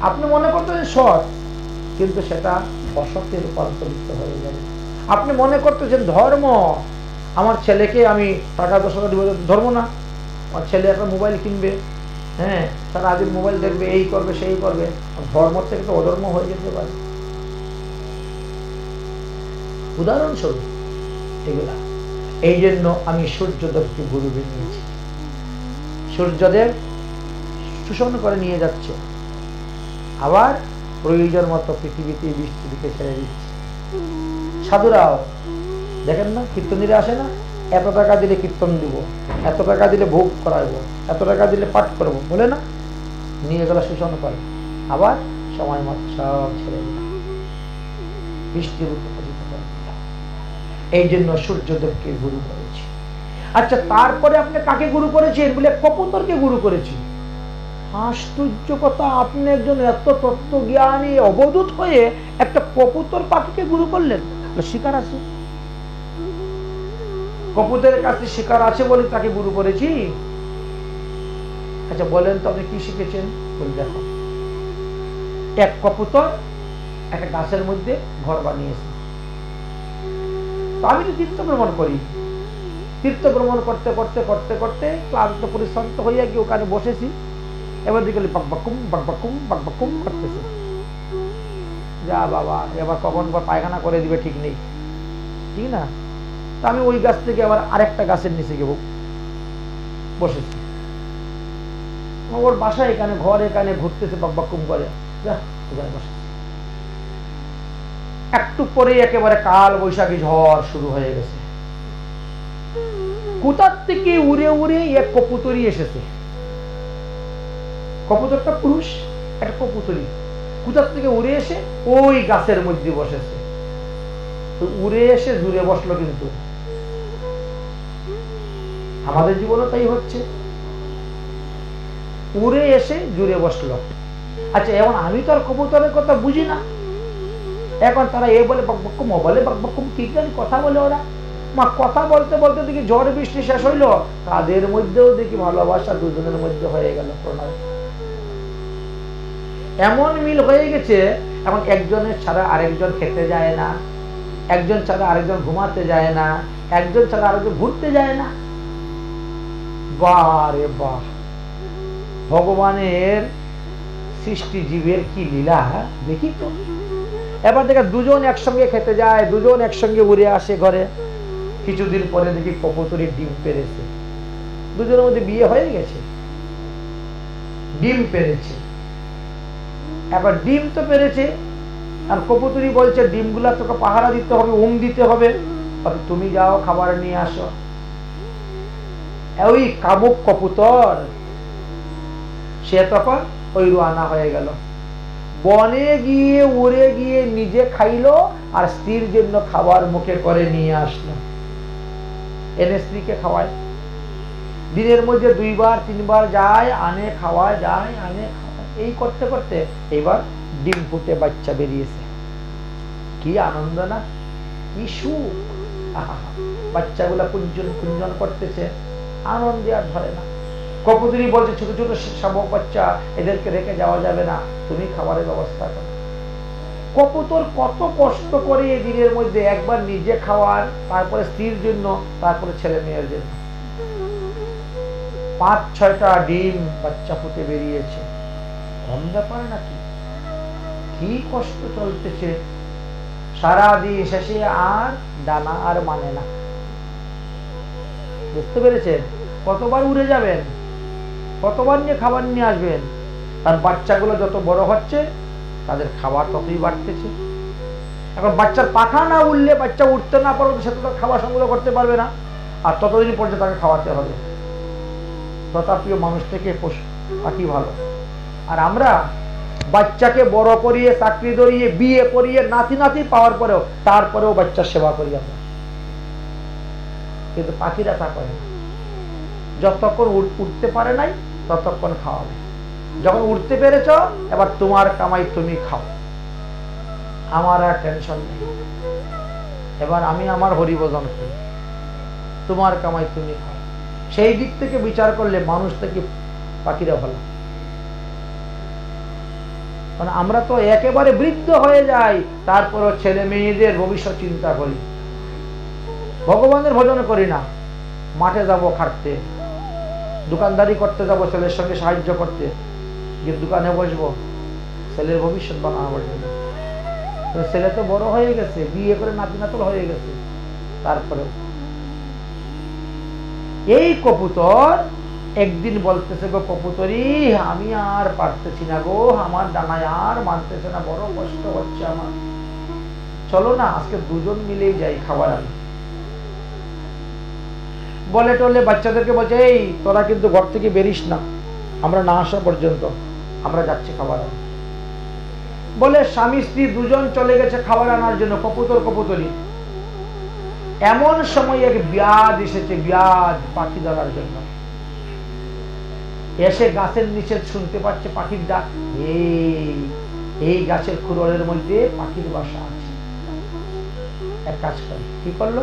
আপনি মনে করতেন সৎ, কিন্তু সেটা অসত্যে রূপান্তরিত হয়ে যাবে। আপনি মনে করতেছেন ধর্ম, আমার ছেলেকে আমি টাকা 10,000 দিব, ধর্ম না। আমার ছেলে একটা মোবাইল কিনবে, হ্যাঁ, তারা আগে মোবাইল দেখবে, এই করবে সেই করবে, ধর্ম থেকে তো অধর্ম হয়ে যেতে পারে। উদাহরণস্বরূপ এগুলা। এই জন্য আমি সূর্যদেবকে গুরু বানিয়েছি। শোষণ করে নিয়ে যাচ্ছে, আবার প্রয়োজন মতো পৃথিবীতে বৃষ্টি দিকে ছেড়ে দিচ্ছে। সাধুরাও দেখেন না, কীর্তনীরা আসে না, এত টাকা দিলে কীর্তন দিব, এত টাকা দিলে ভোগ করাবো, এত টাকা দিলে পাঠ করবো বলে না, নিয়ে গেলে শোষণ করে, আবার সময় মতো সব ছেড়ে দিল, বৃষ্টির উপযোগিত করে দিল। এই জন্য সূর্যদেবকে গুরু করেছি। আচ্ছা, তারপরে আপনি কাকে গুরু করেছেন? বলে কবুতরকে গুরু করেছি। আশ্চর্য কথা, আপনি একজন এত তত্ত্বজ্ঞানী অবধূত হয়ে একটা কবুতর পাখিকে গুরু করলেন। শিকার আছে, কবুতরের কাছে শিকার আছে বলে তাকে গুরু করেছি। আচ্ছা বলেন তো আপনি কি শিখেছেন? বলে দেখো, এক কবুতর একটা গাছের মধ্যে ঘর বানিয়েছে। তো আমি তো তীর্থ ভ্রমণ করি, তীর্থ ভ্রমণ করতে করতে করতে করতে ক্লান্ত পরিশ্রান্ত হইয়া গিয়ে ওখানে বসেছি। এবার দিকে বাকবাকুম বাকবাকুম বাকবাকুম করতেছে। যা বাবা, এবার কখন পায়খানা করে দিবে ঠিক নেই, ঠিক না? তো আমি ওই গাছ থেকে আবার আরেকটা গাছের নিচে গিয়ে বসেছি। ওর বাসা এখানে, ঘর এখানে, ঘুরতেছে বাকবাকুম করে, যা ওখানে বসে। একটু পরে একেবারে কাল বৈশাখী ঝড় শুরু হয়ে গেছে। কোথার থেকে উড়ে উড়ে এক কবুতরী এসেছে। কবুতরটা পুরুষ, একটা কবুতরী কোথার থেকে উড়ে এসে ওই গাছের মধ্যে বসেছে। তো উড়ে এসে জুড়ে বসলো। কিন্তু আমাদের জীবনে তাই হচ্ছে, উড়ে এসে জুড়ে বসলো। আচ্ছা, এখন আমি তো আর কবুতরের কথা বুঝি না, এখন তারা এ বলে বকবকুম, ও বলে বকবকুম, কি জানি কথা বলে ওরা। মা কথা বলতে বলতে দেখি ঝড় বৃষ্টি শেষ হইলো, তাদের মধ্যেও দেখি ভালোবাসা দুজনের মধ্যে হয়ে গেল, প্রণয়। এমন মিল হয়ে গেছে, এখন একজনের ছাড়া আরেকজন খেতে যায় না, একজন ছাড়া আরেকজন ঘুমাতে যায় না, একজন ছাড়া আরেকজন ঘুরতে যায় না। বারে বাহ, ভগবানের সৃষ্টি জীবের কি লীলা দেখি তো। এবার দেখে দুজন একসঙ্গে খেতে যায়, দুজন একসঙ্গে উড়ে আসে ঘরে। কিছুদিন পরে দেখি কবুতরীর ডিম পেরেছে, দুজনের মধ্যে বিয়ে হয়ে গেছে, ডিম পেরেছে। এবার ডিম তো পেরেছে, আর কবুতরী বলছে ডিমগুলা তোকে পাহারা দিতে হবে, দিতে হবে, তুমি যাও খাবার নিয়ে আসো। ওই কাবুক কবুতর সে তখন ওই রওনা হয়ে গেল, বনে গিয়ে উড়ে গিয়ে নিজে খাইলো, আর স্ত্রীর জন্য খাবার মুখে করে নিয়ে আসলো, এনে স্ত্রীকে খাওয়ায়। দিনের মধ্যে 2 বার 3 বার যায়, আনে খাওয়ায়, যায় আনে খাওয়ায়। এই করতে করতে এবার ডিম ফুটে বাচ্চা বেরিয়েছে। কি আনন্দ না, কি সুখ! বাচ্চাগুলা কুঞ্জন কুঞ্জন করতেছে, আনন্দে আর ধরে না। কবুতরী বলছে ছোট ছোট শাবক বাচ্চা, এদেরকে রেখে যাওয়া যাবে না, তুমি খাবারের ব্যবস্থা করো। কবুতর কত কষ্ট করে এই দিনের মধ্যে একবার নিজে খাওয়ার, তারপরে স্ত্রীর জন্য, তারপরে ছেলে মেয়ের জন্য। 5-6টা ডিম বাচ্চা ফুটে বেরিয়েছে, কম ব্যাপার নাকি? কি কষ্ট চলতেছে সারাদিন, শেষে আর ডানা আর মানে না। বুঝতে পেরেছেন? কতবার উড়ে যাবেন, কতবার নিয়ে খাবার নিয়ে আসবেন? আর বাচ্চাগুলো যত বড় হচ্ছে তাদের খাবার ততই বাড়তেছে। এখন বাচ্চার পাখা না উঠলে, বাচ্চা উঠতে না পারলে সে তো খাবার সংগ্রহ করতে পারবে না, আর ততদিন পর্যন্ত তাকে খাওয়াতে হবে। তথাপিও মানুষ থেকে পশু পাখি ভালো। আর আমরা বাচ্চাকে বড় করিয়ে, চাকরি ধরিয়ে, বিয়ে করিয়ে, নাতি নাতি পাওয়ার পরেও, তারপরেও বাচ্চার সেবা করি আমরা। কিন্তু পাখিরা তা করে না। যতক্ষণ উঠতে পারে নাই ততক্ষণ খাওয়াবে, যখন উঠতে পেরেছ এবার তোমার কামাই তুমি খাও, আমার আর টেনশন নেই, এবার আমি আমার হরিভজন করি, তোমার কামাই তুমি খাও। সেই দিক থেকে বিচার করলে মানুষ থেকে পাখিরা ভালো। কারণ আমরা তো একেবারে বৃদ্ধ হয়ে যাই, তারপরও ছেলে মেয়েদের ভবিষ্যৎ চিন্তা করি, ভগবানের ভজন করি না। মাঠে যাব খাটতে, দোকানদারি করতে যাব ছেলের সঙ্গে সাহায্য করতে, গিয়ে দোকানে বসবো ছেলের ভবিষ্যৎ বানানোর জন্য। ছেলে তো বড় হয়ে গেছে, বিয়ে করে নাতি নাতল হয়ে গেছে, তারপরে এই কবুতর একদিন বলতেছে, গো কবুতরি, আমি আর পারতেছি না গো, আমার ডানায় আর মানতেছে না, বড় কষ্ট হচ্ছে আমার, চলো না আজকে দুজন মিলেই যাই খাবার আনি। বলে টলে বাচ্চাদেরকে বলছে, এই তোরা কিন্তু ঘর থেকে বেরিস না, আমরা না আসা পর্যন্ত, আমরা যাচ্ছি খাবার আনি। বলে স্বামী স্ত্রী দুজন চলে গেছে খাবার আনার জন্য, কবুতর কবুতরি। এমন সময় এক ব্যাধ এসেছে, ব্যাধ পাখি ধরার জন্য এসে গাছের নিচে শুনতে পাচ্ছে পাখির ডাক, এই গাছের কুড়োলের মধ্যে পাখির বাসা আছে। এক কাজ করে কি করলো,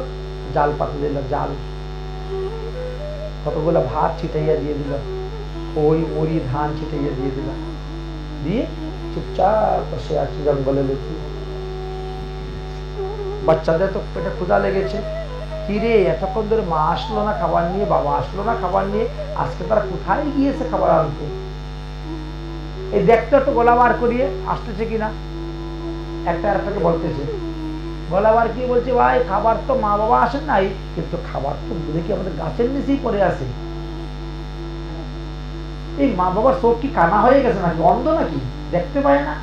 জাল পাতি দিল, জাল কতগুলো ভাত ছিটাইয়া দিয়ে দিল, ওই মুড়ি ধান ছিটাইয়া দিয়ে দিল, দিয়ে চুপচাপ বসে আছে জঙ্গলে লুকিয়ে। বাচ্চাদের তো পেটে ক্ষুধা লেগেছে, কি রে এতক্ষণ ধরে মা আসলো না খাবার নিয়ে, বাবা আসলো না খাবার নিয়ে, আজকে তারা কোথায় গিয়েছে খাবার আনতে? এই দেখতে একটু গলা বার করিয়ে আসতেছে কিনা। একটা আরেকটাকে বলতেছে, গলা বার কি বলছে, ভাই খাবার তো মা বাবা আসেন নাই, কিন্তু খাবার তো দেখি আমাদের গাছের নিচেই পড়ে আছে। এই মা বাবার চোখ কি কানা হয়ে গেছে নাকি, অন্ধ নাকি, দেখতে পায় না?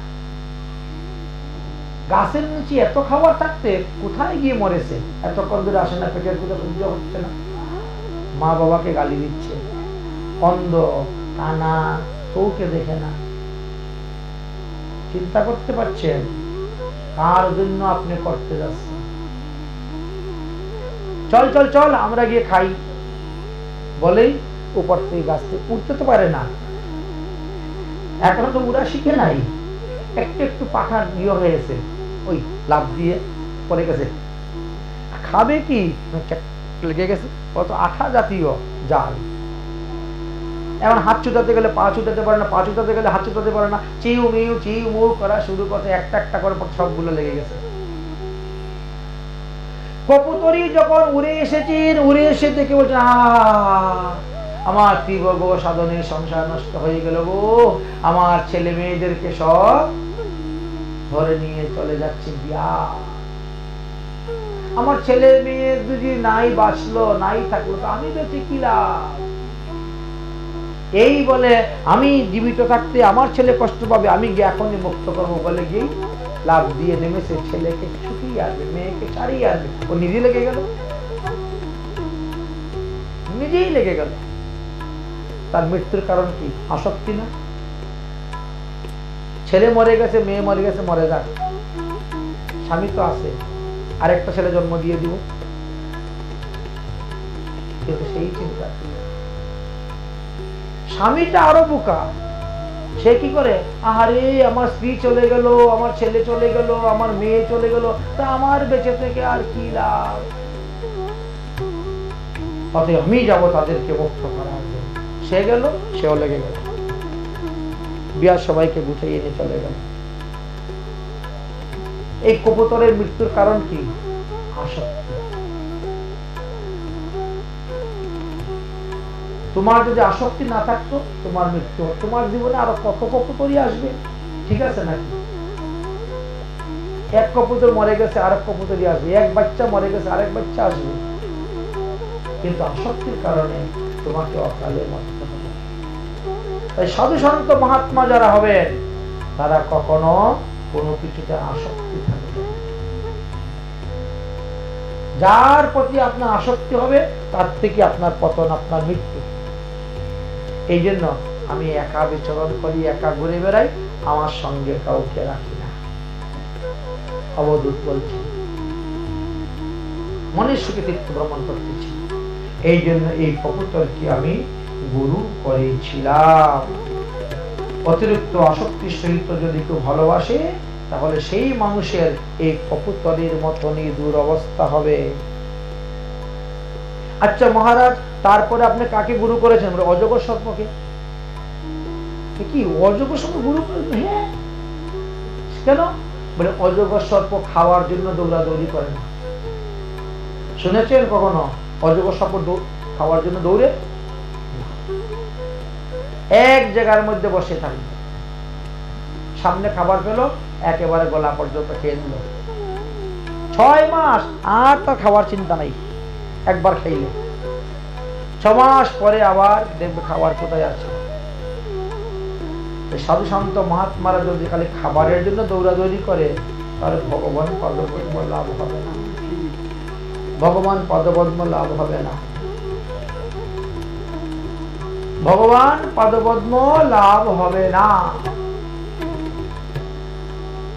গাছের নিচে এত খাবার থাকতে কোথায় গিয়ে মরেছে, এতক্ষণ ধরে আসে না, পেটের ক্ষুধা সহ্য হচ্ছে না, মা বাবাকে গালি দিচ্ছে, অন্ধ কানা, চোখে দেখে না। চিন্তা করতে পারছেন কার জন্য আপনি করতে যাচ্ছেন? চল চল চল আমরা গিয়ে খাই বলেই উপর থেকে গাছ থেকে উঠতে তো পারে না, এখনো তো উড়া শিখে নাই, একটু একটু পাখার ইয়ে হয়েছে, ওই লাভ দিয়ে পড়ে গেছে। খাবে কি, লেগে গেছে, কত আঠা জাতীয় জাল। এখন হাত ছুটাতে গেলে পা ছুটাতে পারে না, পা ছুটাতে গেলে হাত ছুটাতে পারে না, চিউ মিউ করা শুরু করতে, একটা একটা করে সবগুলো লেগে গেছে। কবুতরি যখন উড়ে এসেছেন, উড়ে এসে দেখে বলছেন, আমার তীব্র সাধনের সংসার নষ্ট হয়ে গেল গো, আমার ছেলে মেয়েদেরকে সব ধরে নিয়ে চলে যাচ্ছে বিয়া, আমার ছেলে মেয়ে যদি নাই বাঁচলো নাই থাকলো তো আমি বেঁচে কি লাভ? এই বলে আমি জীবিত থাকতে আমার ছেলে কষ্ট পাবে, আমি গিয়ে এখনই মুক্ত করবো বলে গিয়ে লাভ দিয়ে নেমেছে, ছেলেকে ছুটিয়ে আসবে, মেয়েকে ছাড়িয়ে আসবে, ও নিজে লেগে গেল, নিজেই লেগে গেল। তার মৃত্যুর কারণ কি? আসক্তি না? ছেলে মরে গেছে, মেয়ে মরে গেছে, মরে যাক, স্বামী তো আছে, আরেকটা ছেলে জন্ম দিয়ে দিব, কিন্তু সেই চিন্তা। স্বামীটা আরো বোকা, সে কি করে, আহারে আমার স্ত্রী চলে গেল, আমার ছেলে চলে গেল, আমার মেয়ে চলে গেল, তা আমার বেঁচে থেকে আর কি লাভ, অতএব আমি যাব তাদেরকে মুক্ত করার জন্য। সে গেল, সেও লেগে গেল, বিয়ার সবাইকে গুছিয়ে এনে চলে গেল। এই কবুতরের মৃত্যুর কারণ কি? আসক্তি। তোমার যদি আসক্তি না থাকতো তোমার মৃত্যু, তোমার জীবনে আরো কত কবুতরই আসবে, ঠিক আছে নাকি? এক কবুতর মরে গেছে আরেক কবুতরই আসবে, এক বাচ্চা মরে গেছে আরেক বাচ্চা আসবে, কিন্তু আসক্তির কারণে তোমাকে অকালে মরতে হবে। তাই সাধু সন্ত মহাত্মা যারা হবেন তারা কখনো কোনো কিছুতে আসক্তি থাকবে, যার প্রতি আপনার আসক্তি হবে তার থেকে আপনার পতন, আপনার মৃত্যু। এই জন্য আমি একা বিচরণ করি, একা ঘুরে বেড়াই, আমার সঙ্গে কাউকে রাখি না। অবধূত বলছি, মনের সুখে তীর্থ ভ্রমণ করতেছি, এই জন্য এই কবুতরকে আমি গুরু করেছিলাম। অতিরিক্ত আসক্তির সহিত যদি কেউ ভালোবাসে তাহলে সেই মানুষের এই কবুতরের মতনই দুরবস্থা হবে। আচ্ছা মহারাজ, তারপরে আপনি কাকে গুরু করেছেন? অজগর সর্পকে। কি অজগর সর্প গুরু করেছেন? হ্যাঁ, কেন? বলে অজগর সর্প খাওয়ার জন্য দৌড়াদৌড়ি করে না। শুনেছেন কখনো অজগর সর্প খাওয়ার জন্য দৌড়ে? এক জায়গার মধ্যে বসে থাকবে, সামনে খাবার পেল, একেবারে গলা পর্যন্ত খেয়ে নিল। 6 মাস আর তার খাওয়ার চিন্তা নাই, একবার খাইলে 6 মাস পরে আবার দেখবে খাবার কোথায় আছে। সাধু শান্ত মহাত্মারা যদি খালি খাবারের জন্য দৌড়াদৌড়ি করে, তাহলে ভগবান পদপদ্ম লাভ হবে না, ভগবান পদপদ্ম লাভ হবে না, ভগবান পদপদ্ম লাভ হবে না।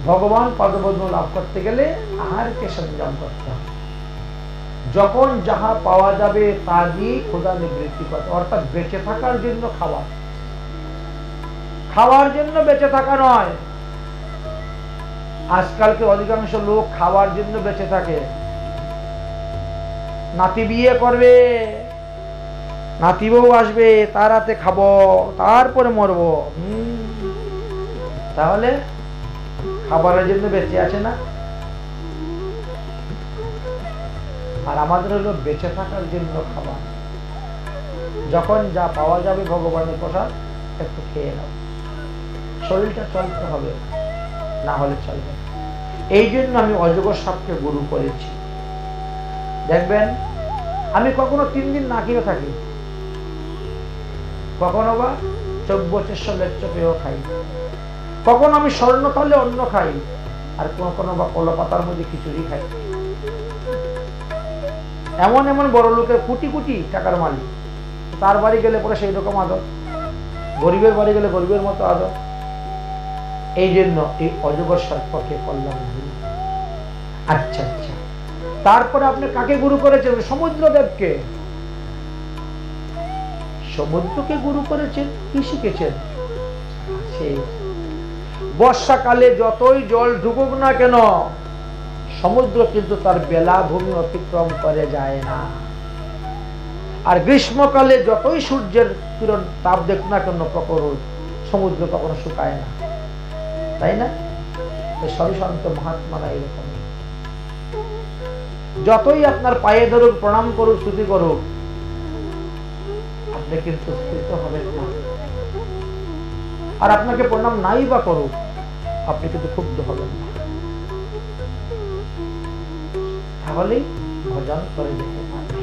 ভগবান পদপদ্ম লাভ করতে গেলে আহারকে সংযম করতে হবে। যখন যাহা পাওয়া যাবে তা দিয়ে ক্ষুধা নিবৃত্তি করতে, অর্থাৎ বেঁচে থাকার জন্য খাওয়া, খাওয়ার জন্য বেঁচে থাকা নয়। আজকালকে অধিকাংশ লোক খাওয়ার জন্য বেঁচে থাকে। নাতি বিয়ে করবে, নাতি বউ আসবে, তার হাতে খাবো, তারপরে মরবো। তাহলে খাবারের জন্য বেঁচে আছে না? আর আমাদের হলো বেঁচে থাকার জন্য খাবার। যখন যা পাওয়া যাবে ভগবানের প্রসাদ, একটু খেয়ে নাও, শরীরটা চলতে হবে, না হলে চলবে। এই জন্য আমি অজগর সাপকে গুরু করেছি। দেখবেন আমি কখনো 3 দিন না খেয়ে থাকি, কখনো বা চব্বচেষ্য লেচ্চ পেয়েও খাই, কখনো আমি স্বর্ণ থালে অন্ন খাই, আর কখনো বা কলাপাতার মধ্যে খিচুড়ি খাই। এমন এমন বড় লোকের কোটি কোটি টাকার মালিক, তার বাড়ি গেলে পরে সেই রকম আদর, গরিবের বাড়ি গেলে গরিবের মতো আদর। এই জন্য এই অজগর সর্পকে করলাম গুরু। আচ্ছা আচ্ছা, তারপরে আপনি কাকে গুরু করেছেন? সমুদ্রদেবকে। সমুদ্রকে গুরু করেছেন, কি শিখেছেন? বর্ষাকালে যতই জল ঢুকুক না কেন, সমুদ্র কিন্তু তার বেলাভূমি অতিক্রম করে যায় না। আর গ্রীষ্মকালে যতই সূর্যের কিরণ তাপ দেখ না কেন প্রখর, সমুদ্র কখনো শুকায় না, তাই না? সরিসন্ত মহাত্মারা এরকম। যতই আপনার পায়ে ধরুক, প্রণাম করুক, স্তুতি করুক, আপনি কিন্তু স্থিত হবেন না। আর আপনাকে প্রণাম নাই বা করুক, আপনি কিন্তু ক্ষুব্ধ হবেন না। তাহলেই ভজন করে যেতে পারবে।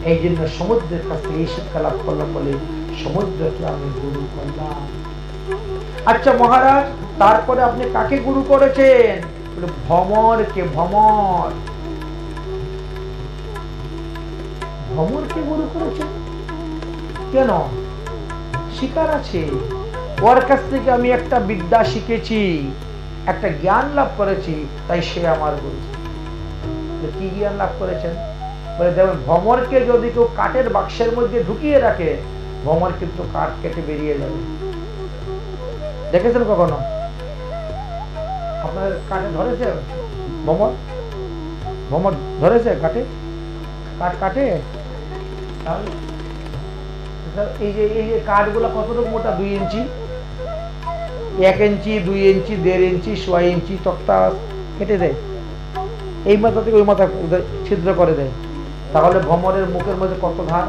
এই জন্য সমুদ্রের কাছে এই শিক্ষা লাভ করলাম বলে সমুদ্রকে আমি গুরু করলাম। আচ্ছা মহারাজ, তারপরে আপনি কাকে গুরু করেছেন? ভ্রমরকে। ভ্রমরকে গুরু করেছেন কেন? শিকার আছে, ওর কাছ থেকে আমি একটা বিদ্যা শিখেছি, একটা জ্ঞান লাভ করেছি, তাই সে আমার গুরু। কি জ্ঞান লাভ করেছেন? বলে দেখবেন, ভ্রমরকে যদি কেউ কাঠের বাক্সের মধ্যে ঢুকিয়ে রাখে, ভ্রমর কিন্তু কাঠ কেটে বেরিয়ে যাবে। দেখেছেন কখনো? আপনার কাঠে ধরেছে ভ্রমর? ভ্রমর ধরেছে কাঠে? কাঠ কাটে? এই যে কাঠগুলো কতটুকু মোটা? 2 ইঞ্চি, 1 ইঞ্চি, 2 ইঞ্চি, 1.5 ইঞ্চি, 1.5 ইঞ্চি তক্তা কেটে দেয়। এই মাথা থেকে ওই মাথা ছিদ্র করে দেয়। তাহলে ভ্রমরের মুখের মধ্যে কত ধার?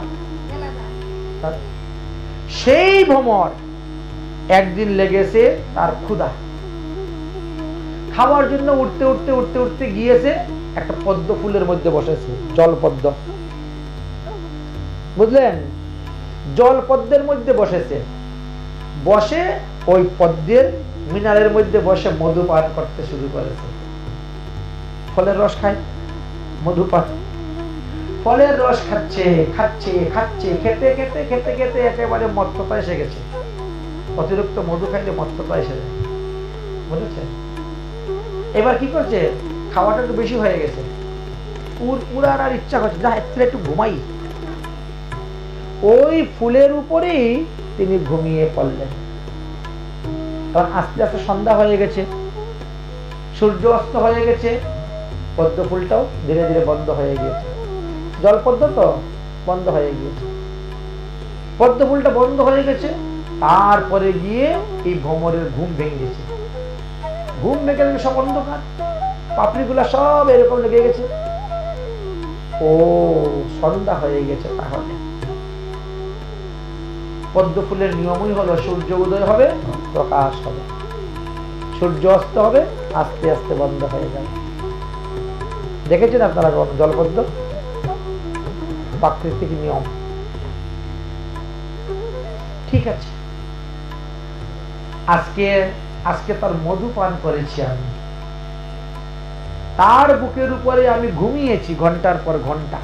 সেই ভ্রমর একদিন লেগেছে তার ক্ষুধা, খাওয়ার জন্য উঠতে উঠতে উঠতে উঠতে গিয়েছে একটা পদ্ম ফুলের মধ্যে বসেছে, জলপদ্ম, বুঝলেন? জলপদ্মের মধ্যে বসেছে, বসে ওই পদ্মের মিনারের মধ্যে বসে মধু পান করতে শুরু করেছে। ফলের রস খায়, মধু পান, ফলের রস খাচ্ছে খাচ্ছে খাচ্ছে, খেতে খেতে খেতে খেতে একেবারে মত্ততা এসে গেছে। অতিরিক্ত মধু খাইলে মত্ততা এসে যায়, বুঝেছেন? এবার কি করছে? খাওয়াটা একটু বেশি হয়ে গেছে, উড়ার আর ইচ্ছা করছে, যা একটু ঘুমাই। ওই ফুলের উপরেই তিনি ঘুমিয়ে পড়লেন। কারণ আস্তে আস্তে সন্ধ্যা হয়ে গেছে, সূর্য অস্ত হয়ে গেছে, পদ্ম ফুলটাও ধীরে ধীরে বন্ধ হয়ে গিয়েছে। জলপদ্ম তো বন্ধ হয়ে গিয়েছে, পদ্ম ফুলটা বন্ধ হয়ে গেছে। তারপরে গিয়ে এই ভ্রমরের ঘুম ভেঙে গেছে। ঘুম ভেঙে গেলে সব অন্ধকার, পাপড়িগুলা সব এরকম লেগে গেছে। ও, সন্ধ্যা হয়ে গেছে। তাহলে পদ্ম ফুলের নিয়মই হলো সূর্য উদয় হবে, প্রকাশ হবে, সূর্য অস্ত হবে, আস্তে আস্তে বন্ধ হয়ে যাবে। দেখেছেন আপনারা জলপদ্ম? প্রাকৃতিক নিয়ম। ঠিক আছে, আজকে তার মধু পান করেছি আমি, তার বুকের উপরে আমি ঘুমিয়েছি ঘন্টার পর ঘন্টা,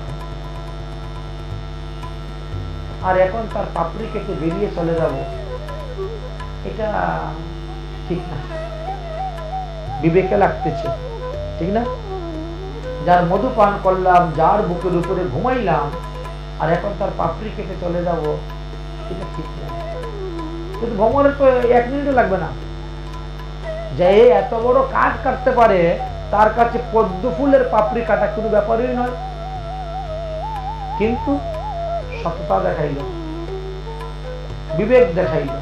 আর এখন তার পাপড়ি কেটে বেরিয়ে চলে যাব, এটা ঠিক না, বিবেকে লাগতেছে, ঠিক না? যার মধু পান করলাম, যার বুকের উপরে ঘুমাইলাম, আর এখন তার পাপড়ি কেটে চলে যাব, এটা ঠিক না। কিন্তু ভ্রমণের তো 1 মিনিটও লাগবে না, যে এত বড় কাজ কাটতে পারে, তার কাছে পদ্ম ফুলের পাপড়ি কাটা কোনো ব্যাপারই নয়। কিন্তু সততা দেখাইল, বিবেক দেখাইল,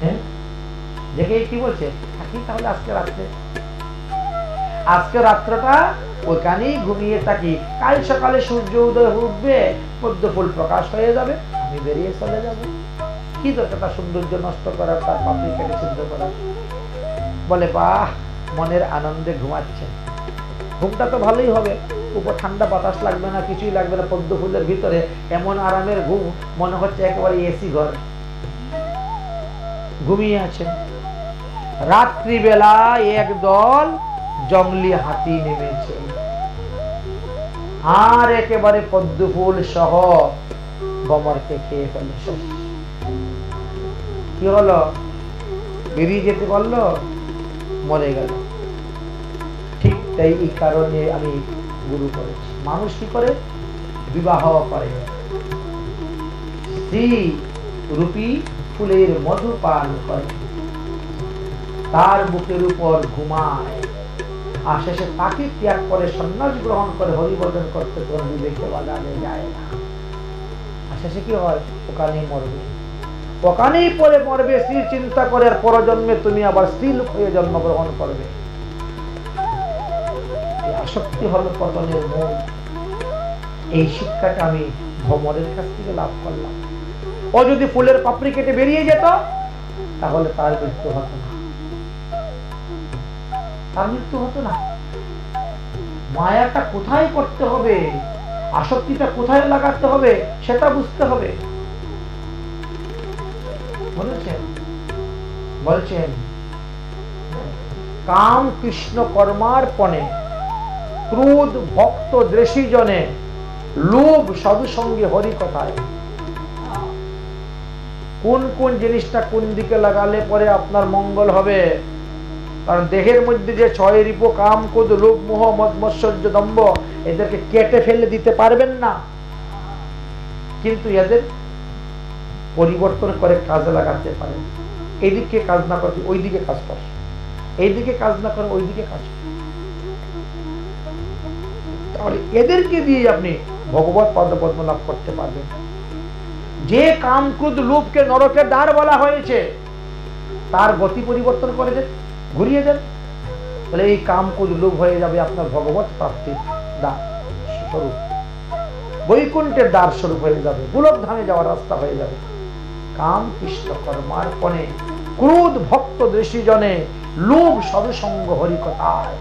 হ্যাঁ, দেখে কি বলছে, থাকি তাহলে আজকে রাত্রটা ওইখানেই ঘুমিয়ে থাকি, কাল সকালে সূর্য উদয় উঠবে, পদ্ম ফুল প্রকাশ হয়ে যাবে, আমি বেরিয়ে চলে যাব, কি দরকার তার সৌন্দর্য নষ্ট করার, তার পাপড়ি কেটে সিদ্ধ করার। বলে বাহ, মনের আনন্দে ঘুমাচ্ছেন, ঘুমটা তো ভালোই হবে, উপর ঠান্ডা বাতাস লাগবে না, কিছুই লাগবে না, পদ্ম ফুলের ভিতরে এমন আরামের ঘুম, মনে হচ্ছে একেবারে এসি ঘর, ঘুমিয়ে আছেন। রাত্রিবেলা একদল জঙ্গলি হাতি নেমেছে, আর একেবারে পদ্ম ফুল সহ ভ্রমরকে খেয়ে ফেলেছে। কি হলো? বেরিয়ে যেতে পারলো, মরে গেল। ঠিক তাই এই কারণে আমি গুরু করেছি। মানুষ কি করে? বিবাহ করে, স্ত্রী রূপী ফুলের মধু পান করে, তার বুকের উপর ঘুমায়, আর শেষে তাকে ত্যাগ করে সন্ন্যাস গ্রহণ করে হরিভজন করতে কোন বিবেকে বাজারে যায় না। আর শেষে কি হয়? ওখানেই মরবে, ওখানেই পরে মরবে, স্ত্রীর চিন্তা করে, আর পরজন্মে তুমি আবার স্ত্রী লোক হয়ে জন্মগ্রহণ করবে। আসক্তি হলো পতনের মূল। এই শিক্ষাটা আমি ভ্রমরের কাছ থেকে লাভ করলাম। ও যদি ফুলের পাপড়ি কেটে বেরিয়ে যেত, তাহলে তার মৃত্যু হতো না, তার মৃত্যু হতো না। মায়াটা কোথায় করতে হবে, আসক্তিটা কোথায় লাগাতে হবে, সেটা বুঝতে হবে। বলছেন কাম কৃষ্ণ কর্মার্পণে, ক্রোধ ভক্ত দ্বেষী জনে, লোভ সাধু সঙ্গে হরি কথায়। কোন কোন জিনিসটা কোন দিকে লাগালে পরে আপনার মঙ্গল হবে? কারণ দেহের মধ্যে যে 6 রিপু কাম, ক্রোধ, লোভ, মোহ, মদ, মৎসর্য, দম্ভ, এদেরকে কেটে ফেলে দিতে পারবেন না, কিন্তু এদের পরিবর্তন করে কাজে লাগাতে পারেন। এইদিকে কাজ না করে ওইদিকে কাজ করে, এইদিকে কাজ না করে ওইদিকে কাজ করে। তাহলে এদেরকে দিয়ে আপনি ভগবত পদপদ্ম লাভ করতে পারবেন। যে কাম, ক্রোধ, লোভকে নরকের দ্বার বলা হয়েছে, তার গতি পরিবর্তন করে দেন, ঘুরিয়ে দেন, তাহলে এই কাম, ক্রোধ, লোভ হয়ে যাবে আপনার ভগবত প্রাপ্তির দ্বার স্বরূপ, বৈকুণ্ঠের দ্বার স্বরূপ হয়ে যাবে, গোলক ধামে যাওয়ার রাস্তা হয়ে যাবে। কাম কৃষ্ণ কর্মার্পণে, ক্রোধ ভক্ত দ্বেষী জনে, লোভ সাধুসঙ্গ হরিকথায়।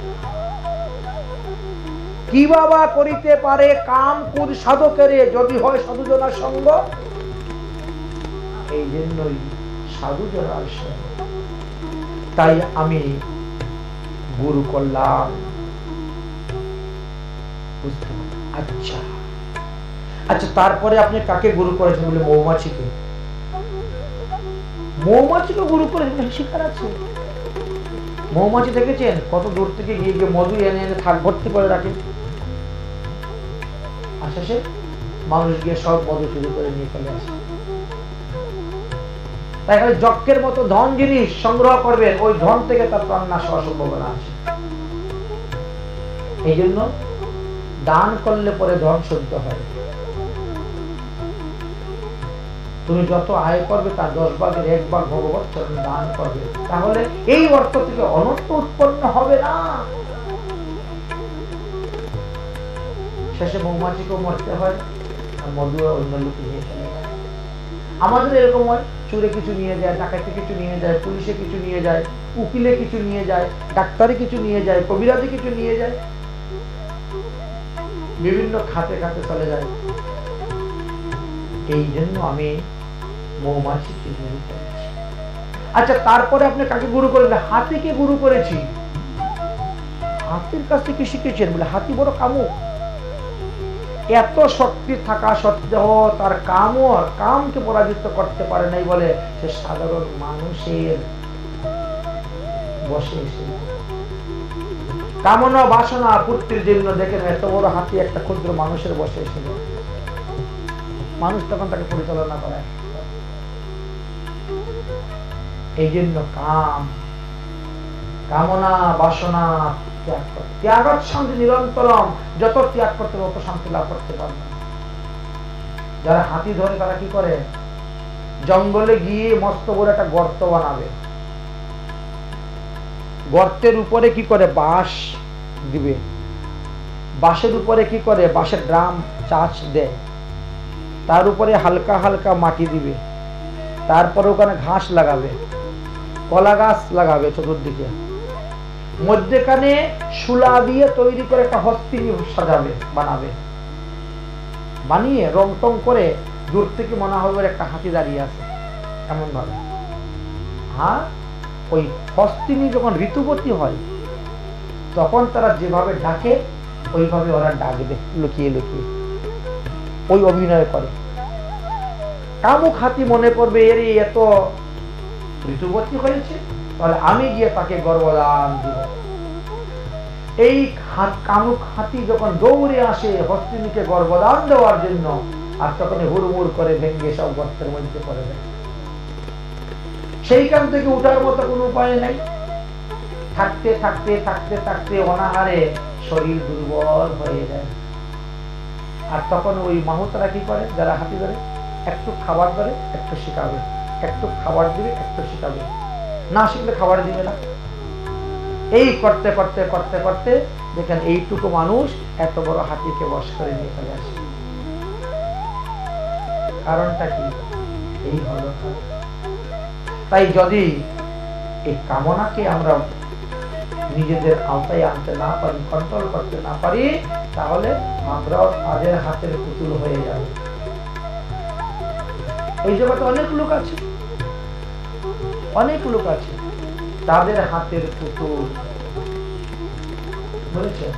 কি বাবা করিতে পারে কাম ক্রোধ সাধকের, যদি হয় সাধুজনার সঙ্গ? এই জন্যই সাধুজনার সঙ্গ। তাই আমি গুরু করলাম। বুঝতে পারলাম? আচ্ছা আচ্ছা, তারপরে আপনি কাকে গুরু করেছেন? বলে মৌমাছিকে। মৌমাছিকে গুরু করেছেন, শিকার আছে। মৌমাছি দেখেছেন কত দূর থেকে গিয়ে গিয়ে মধু এনে এনে থাক ভর্তি করে রাখে, আর শেষে মানুষ গিয়ে সব মধু চুরি করে নিয়ে চলে আসে। তাই যজ্ঞের মতো ধন জিনিস সংগ্রহ করবেন, ওই ধন থেকে তার প্রাণ নাশ হওয়ার সম্ভাবনা আছে। এই জন্য দান করলে পরে ধন শুদ্ধ হয়। তুমি যত আয় করবে তার 10 ভাগের 1 ভাগ ভগবত চরণে দান করবে, তাহলে এই অর্থ থেকে অনর্থ উৎপন্ন হবে না। শেষে মৌমাছিকেও মরতে হয়, আর মধু অন্য লোকে নিয়ে চলে যায়। আমাদের এরকম হয়, চোরে কিছু নিয়ে যায়, ডাকাতে কিছু নিয়ে যায়, পুলিশে কিছু নিয়ে যায়, উকিলে কিছু নিয়ে যায়, ডাক্তারে কিছু নিয়ে যায়, কবিরাজে কিছু নিয়ে যায়, বিভিন্ন খাতে খাতে চলে যায়। এই জন্য আমি মৌমাছিকে গুরু করেছি। আচ্ছা, তারপরে আপনি কাকে গুরু করলেন? হাতিকে গুরু করেছি। হাতির কাছ থেকে শিখেছেন? বলে হাতি বড় কামুক, এত শক্তি থাকা সত্ত্বেও তার কামকে পরাজিত করতে পারে নাই বলে সে সাধারণ মানুষের বসে এসে কামনা বাসনা পূর্তির জন্য দেখেন এত বড় হাতি একটা ক্ষুদ্র মানুষের বসে এসে মানুষ তখন তাকে পরিচালনা করে। এই জন্য কামনা বাসনা ত্যাগ করতে, ত্যাগত শান্তি নিরন্তরম, যত ত্যাগ করতে তত শান্তি লাভ করতে পারবে। যারা হাতি ধরে তারা কি করে? জঙ্গলে গিয়ে মস্ত বড় একটা গর্ত বানাবে, গর্তের উপরে কি করে? বাঁশ দিবে, বাঁশের উপরে কি করে? বাঁশের ড্রাম চাষ দেয়, তার উপরে হালকা হালকা মাটি দিবে, তারপরে ওখানে ঘাস লাগাবে, কলা গাছ লাগাবে চতুর্দিকে, মধ্যেখানে শুলা দিয়ে তৈরি করে একটা হস্তিনী সাজাবে, বানাবে, বানিয়ে রং টং করে দূর থেকে মনে হবে একটা হাতি দাঁড়িয়ে আছে এমন ভাবে। আর ওই হস্তিনী যখন ঋতুবতী হয় তখন তারা যেভাবে ডাকে ওইভাবে ওরা ডাকবে, লুকিয়ে লুকিয়ে ওই অভিনয় করে। কামুক হাতি মনে করবে এর এত ঋতুবতী হয়েছে, তাহলে আমি গিয়ে তাকে গর্ভদান দিব। এই কামুক হাতি যখন দৌড়ে আসে হস্তিনীকে গর্ভদান দেওয়ার জন্য, আর তখন হুড়মুড় করে ভেঙে সব গর্তের মধ্যে পড়ে যায়। সেইখান থেকে উঠার মতো কোনো উপায় নাই। থাকতে থাকতে থাকতে থাকতে অনাহারে শরীর দুর্বল হয়ে যায়। আর তখন ওই মাহুতরা কি করে? যারা হাতি ধরে, একটু খাবার ধরে একটু শিখাবে, একটু খাবার দিবে একটু শিখাবে, না শিখলে খাবার দিবে না। এই করতে করতে করতে করতে দেখেন এইটুকু মানুষ এত বড় হাতিকে বশ করে নিয়ে চলে আসে। কারণটা কি? এই হলো। তাই যদি এই কামনাকে আমরা নিজেদের আওতায় আনতে না পারি, কন্ট্রোল করতে না পারি, তাহলে আমরাও তাদের হাতের পুতুল হয়ে যাব। এই জগতে অনেক লোক আছে, অনেক লোক আছে তাদের হাতের পুতুল, বুঝেছেন?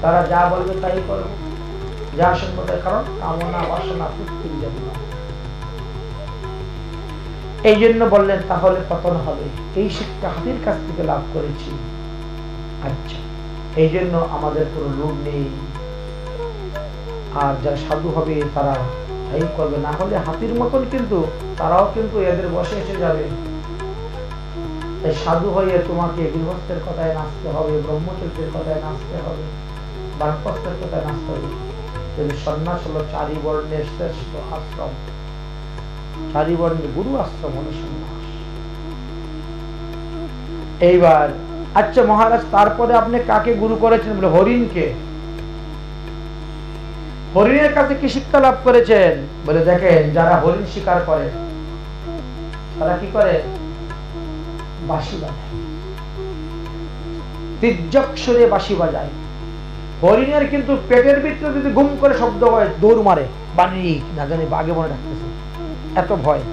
তারা যা বলবে তাই করবে, যা শুনবো তাই, কারণ কামনা বাসনা পুতুল যাবে না। এই জন্য বললেন তাহলে পতন হবে। এই শিক্ষা হাতির কাছ থেকে লাভ করেছি। আচ্ছা, এই জন্য আমাদের কোনো লোভ নেই। আর যারা সাধু হবে তারা তাই করবে, না হলে হাতির মতন কিন্তু তারাও কিন্তু এদের বসে এসে যাবে। তাই সাধু হয়ে তোমাকে গৃহস্থের কথায় নাচতে হবে, ব্রহ্মচর্যের কথায় নাচতে হবে, বানপ্রস্থের কথায় নাচতে হবে। কিন্তু সন্ন্যাস হলো 4 বর্ণের শ্রেষ্ঠ আশ্রম, 4 বর্ণের গুরু আশ্রম হলো সন্ন্যাস। এইবার আচ্ছা মহারাজ, তারপরে আপনি কাকে গুরু করেছেন? বলে হরিণকে। হরিণের কাছে কি শিক্ষা লাভ করেছেন? বলে দেখেন, যারা হরিণ শিকার করে তারা কি করে? বাঁশি বাজায়, তির্যক সুরে বাঁশি বাজায়। হরিণের কিন্তু পেটের ভিতরে যদি গুম করে শব্দ হয় দৌড় মারে, বানি না জানি বাঘে মনে রাখতেছে, এত ভয়।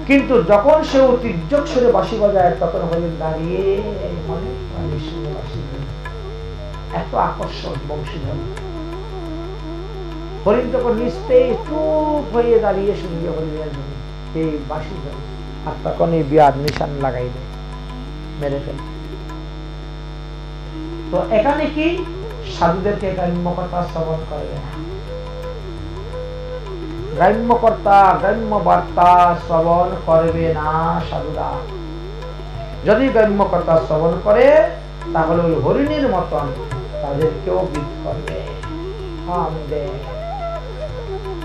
কিন্তু যখন সে তির্যক সুরে বাঁশি বাজায় তখন হরিণ দাঁড়িয়ে মনে বাঁশি, এত আকর্ষণ বংশীধ্বনি। হরিণ তখন নিস্তেজ চুপ হয়ে দাঁড়িয়ে শুনিয়ে হরিণের এই বাঁশি ধ্বনি, আর তখন এই বিয়ার নিশান লাগাই দেয়, মেরে ফেলে। তো এখানে কি সাধুদেরকে গ্রাম্যকর্তা শ্রবণ করবে না, গ্রাম্যকর্তা গ্রাম্য বার্তা শ্রবণ করবে না সাধুরা। যদি গ্রাম্যকর্তা শ্রবণ করে তাহলে ওই হরিণের মতন তাদেরকেও বিদ করবে।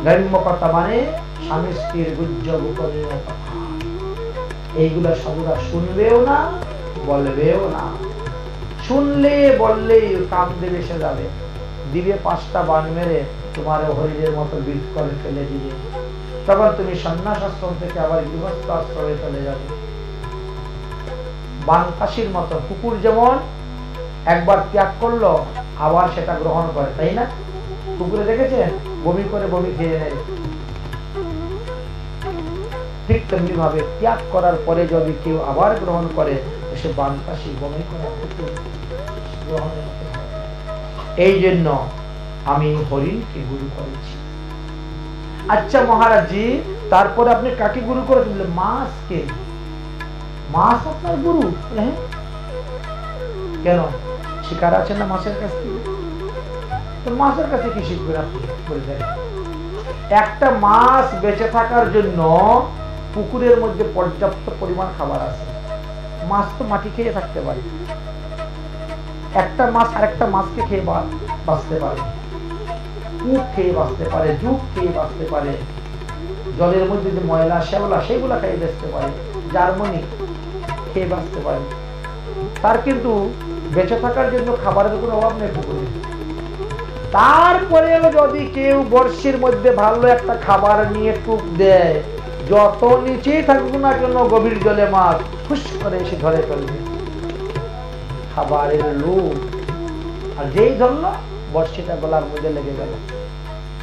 গ্রাম্যকর্তা মানে স্বামী স্ত্রীর গুজ্জ গোপনীয় কথা, এইগুলো সাধুরা শুনবেও না, বলবেও না। শুনলে বললে কাম দেবে, সে যাবে, দিবে 5টা বান মেরে তোমার হরিণের মতো বিদ করে ফেলে দিবে। তখন তুমি সন্ন্যাস আশ্রম থেকে আবার গৃহস্থ আশ্রমে চলে যাবে। বানকাশির মতো কুকুর যেমন একবার ত্যাগ করলো আবার সেটা গ্রহণ করে, তাই না? কুকুরে দেখেছেন বমি করে বমি খেয়ে নেয়, ঠিক তেমনি ভাবে ত্যাগ করার পরে যদি কেউ আবার গ্রহণ করে সে বানপাসী বমি করা গ্রহণের মতো হয়। এই জন্য আমি হরিণকে গুরু করেছি। আচ্ছা মহারাজজি, তারপরে আপনি কাকে গুরু করেছেন? বলে মাছকে। মাছ আপনার গুরু? হ্যাঁ। কেন, শিকার আছে না মাছের কাছ থেকে? তো মাছের কাছে কি শিখবেন আপনি? বলে দেন, একটা মাছ বেঁচে থাকার জন্য পুকুরের মধ্যে পর্যাপ্ত পরিমাণ খাবার আছে। মাছ তো মাটি খেয়ে থাকতে পারে, একটা মাছ আরেকটা মাছকে খেয়ে বাঁচতে পারে, কুপ খেয়ে বাঁচতে পারে, জুপ খেয়ে বাঁচতে পারে, জলের মধ্যে যে ময়লা শ্যাওলা সেগুলা খেয়ে বাঁচতে পারে, জার্মনি খেয়ে বাঁচতে পারে। তার কিন্তু বেঁচে থাকার জন্য খাবারের কোনো অভাব নেই পুকুরে। তারপরেও যদি কেউ বর্ষির মধ্যে ভালো একটা খাবার নিয়ে টুক দেয়, যত নিচেই থাকুক না কেন গভীর জলে মাছ ফুস করে এসে ধরে ফেলবে, খাবারের লোভ। আর যেই ধরলো বর্ষিটা গলার মধ্যে লেগে গেল,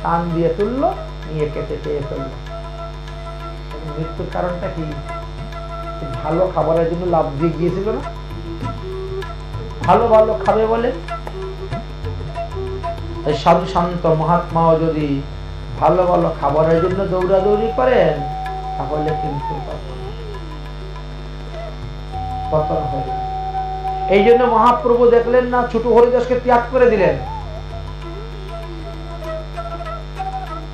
টান দিয়ে তুললো, নিয়ে কেটে চেয়ে ফেললো। মৃত্যুর কারণটা কি? ভালো খাবারের জন্য লাভ দিয়ে গিয়েছিল না, ভালো ভালো খাবে বলে। সাধু শান্ত মহাত্মাও যদি ভালো ভালো খাবারের জন্য দৌড়াদৌড়ি করেন, তাহলে কিন্তু পতন হবে। এই জন্য মহাপ্রভু দেখলেন না, ছোট হরিদাসকে ত্যাগ করে দিলেন।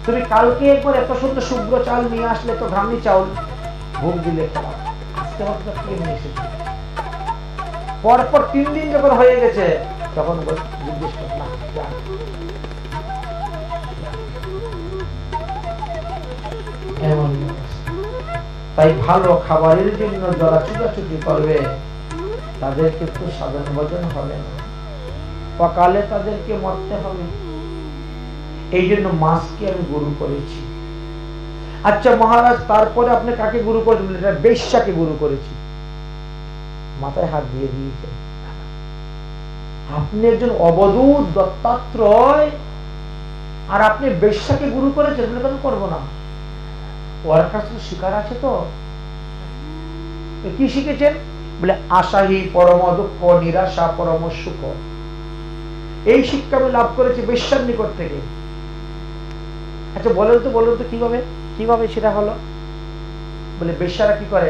তুমি কালকে একবার এত সুন্দর শুভ্র চাল নিয়ে আসলে তো ঘামনি চাউল ভোগ দিলে খাওয়া, আজকে মাত্র খেয়ে নিয়ে এসেছি। পরপর 3 দিন যখন হয়ে গেছে তখন জিজ্ঞেস করলাম, তাই ভালো খাবারের জন্য যারা ছুটাছুটি করবে তাদের কিন্তু সাধন ভজন হবে না, সকালে তাদেরকে মরতে হবে। এই জন্য মাছকে আমি গুরু করেছি। আচ্ছা মহারাজ, তারপরে আপনি কাকে গুরু করেছেন? বেশ্যাকে গুরু করেছি। মাথায় হাত দিয়ে দিয়েছেন। আপনি একজন অবধূত দত্তাত্রয়, আর আপনি বেশ্যাকে গুরু করেছেন? কেন করবো না, ওর কাছে শিকার আছে। তো কি শিখেছেন? বলে আশাহি পরম দুঃখ, নিরাশা পরম সুখ। এই শিক্ষা আমি লাভ করেছি বেশ্যার নিকট থেকে। আচ্ছা বলেন তো কিভাবে সেটা হলো? বলে বেশ্যারা কি করে,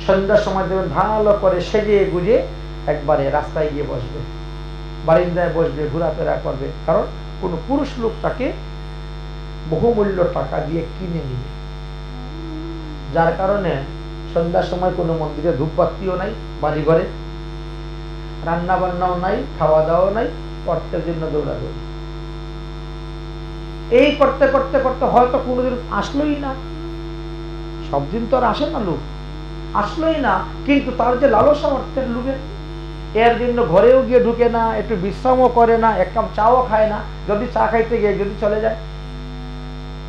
সন্ধ্যার সময় দেবেন ভালো করে সেজে গুজে একবারে রাস্তায় গিয়ে বসবে, বারিন্দায় বসবে, ঘোরাফেরা করবে, কারণ কোন পুরুষ লোক তাকে বহুমূল্য টাকা দিয়ে কিনে নিবে। যার কারণে সন্ধ্যার সময় কোনো মন্দিরে ধূপবাতিও নাই, বাড়ি ঘরে রান্না বান্নাও নাই, খাওয়া দাওয়া নাই, অর্থের জন্য দৌড়াদৌড়ি। এই করতে করতে করতে হয়তো কোনোদিন আসলোই না, সব দিন তো আর আসে না, লোক আসলোই না, কিন্তু তার যে লালসা অর্থের লোভে, এর জন্য ঘরেও গিয়ে ঢুকে না, একটু বিশ্রামও করে না, এক কাপ চাও খায় না। যদি চা খাইতে গিয়ে যদি চলে যায়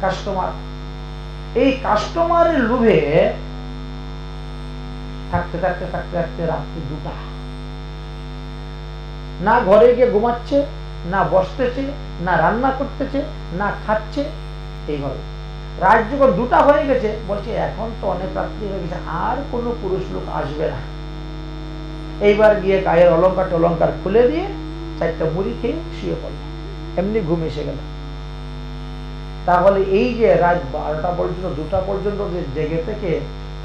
কাস্টমার, এই কাস্টমারের লোভে থাকতে থাকতে থাকতে থাকতে রাত্রি 2টা, না ঘরে গিয়ে ঘুমাচ্ছে, না বসতেছে, না রান্না করতেছে, না খাচ্ছে। এইভাবে রাত যখন 2টা হয়ে গেছে, বলছে এখন তো অনেক রাত্রি হয়ে গেছে, আর কোনো পুরুষ লোক আসবে না। এইবার গিয়ে গায়ের অলঙ্কার খুলে দিয়ে 4টা মুড়ি খেয়ে শুয়ে পড়ল, এমনি ঘুম এসে গেল। তাহলে এই যে রাত 12টা পর্যন্ত 2টা পর্যন্ত যে জেগে থেকে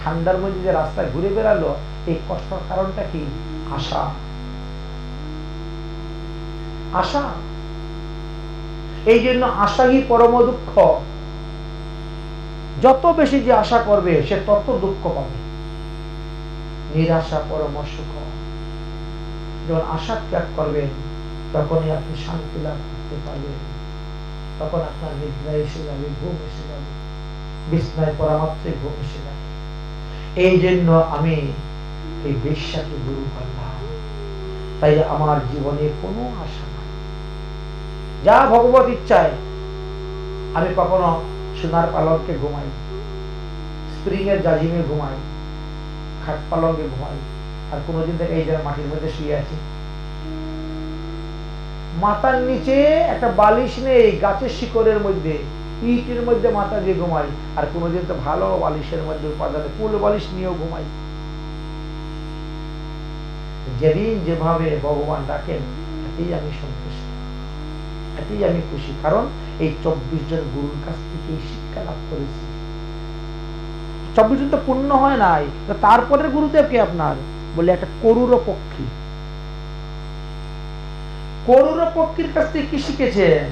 ঠান্ডার মধ্যে যে রাস্তায় ঘুরে বেড়ালো, এই কষ্টের কারণটা কি? আশা। আশা। এই জন্য আশাই পরম দুঃখ। যত বেশি যে আশা করবে সে তত দুঃখ পাবে। নিরাশা পরম সুখ। যখন আশা ত্যাগ করবেন তখনই আপনি শান্তি লাভ করতে পারবেন, তখন আপনার নিদ্রা এসে যাবে, ঘুম এসে যাবে, বিছনায় পড়া মাত্রে ঘুম এসে যাবে। এই জন্য আমি এই বেশ্যাকে গুরু করলাম। তাই আমার জীবনে কোনো আশা নাই, যা ভগবত ইচ্ছায়। আমি কখনো সোনার পালঙ্কে ঘুমাই, স্প্রিং এর জাজিমে ঘুমাই, খাট পালঙ্কে ঘুমাই, আর কোনোদিন থেকে এই জায়গায় মাটির মধ্যে শুয়ে আছি। মাথার নিচে একটা বালিশ নেই, গাছের শিকড়ের মধ্যে ইটের মধ্যে মাথা দিয়ে ঘুমাই, আর কোনোদিন তো ভালো বালিশের মধ্যে উপাদানে কুল বালিশ নিয়েও ঘুমাই। যেদিন যেভাবে ভগবান ডাকেন এতেই আমি সন্তুষ্ট, এতেই আমি খুশি। কারণ এই 24 জন গুরুর কাছ থেকে শিক্ষা লাভ করেছি। 24 জন তো পূর্ণ হয় নাই, তারপরের গুরুদেব কে আপনার? বলে একটা করুর পক্ষী। করুর পক্ষীর কাছ থেকে কি শিখেছেন?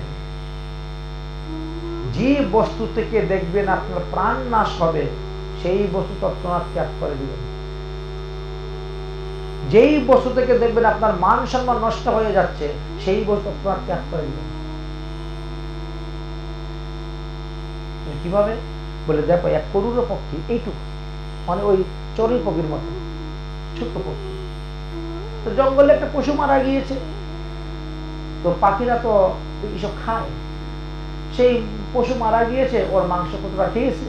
যে বস্তু থেকে দেখবেন আপনার প্রাণ নাশ হবে সেই বস্তু তৎক্ষণাৎ ত্যাগ করে দিবেন। যেই বস্তু থেকে দেখবেন আপনার মান সম্মান নষ্ট হয়ে যাচ্ছে সেই বস্তু তৎক্ষণাৎ ত্যাগ করে দিবেন। কিভাবে? বলে দেখো, এক করুর পক্ষী এইটুকু, মানে ওই চড়ুই পক্ষীর মতো ছোট্ট পক্ষী। তো জঙ্গলে একটা পশু মারা গিয়েছে, তো পাখিরা তো এইসব খায়। সেই পশু মারা গিয়েছে, ওর মাংস টুকরা খেয়েছে,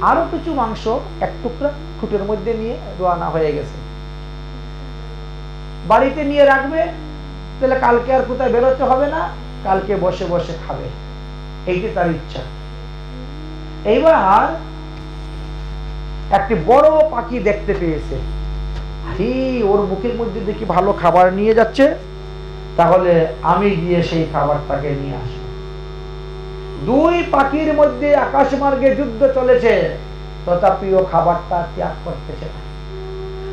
আরো কিছু মাংস এক টুকরা ঠোঁটের মধ্যে নিয়ে রওনা হয়ে গেছে। বাড়িতে নিয়ে রাখবে, তাহলে কালকে আর কোথায় বেরোতে হবে না, কালকে বসে বসে খাবে, এইটা তার ইচ্ছা। এইবার একটি বড় পাখি দেখতে পেয়েছে, ওর মুখের মধ্যে দেখি ভালো খাবার নিয়ে যাচ্ছে, তাহলে আমি গিয়ে সেই খাবারটাকে নিয়ে আসি। দুই পাখির মধ্যে আকাশ মার্গে যুদ্ধ চলেছে, তথাপিও খাবারটা ত্যাগ করতেছে না।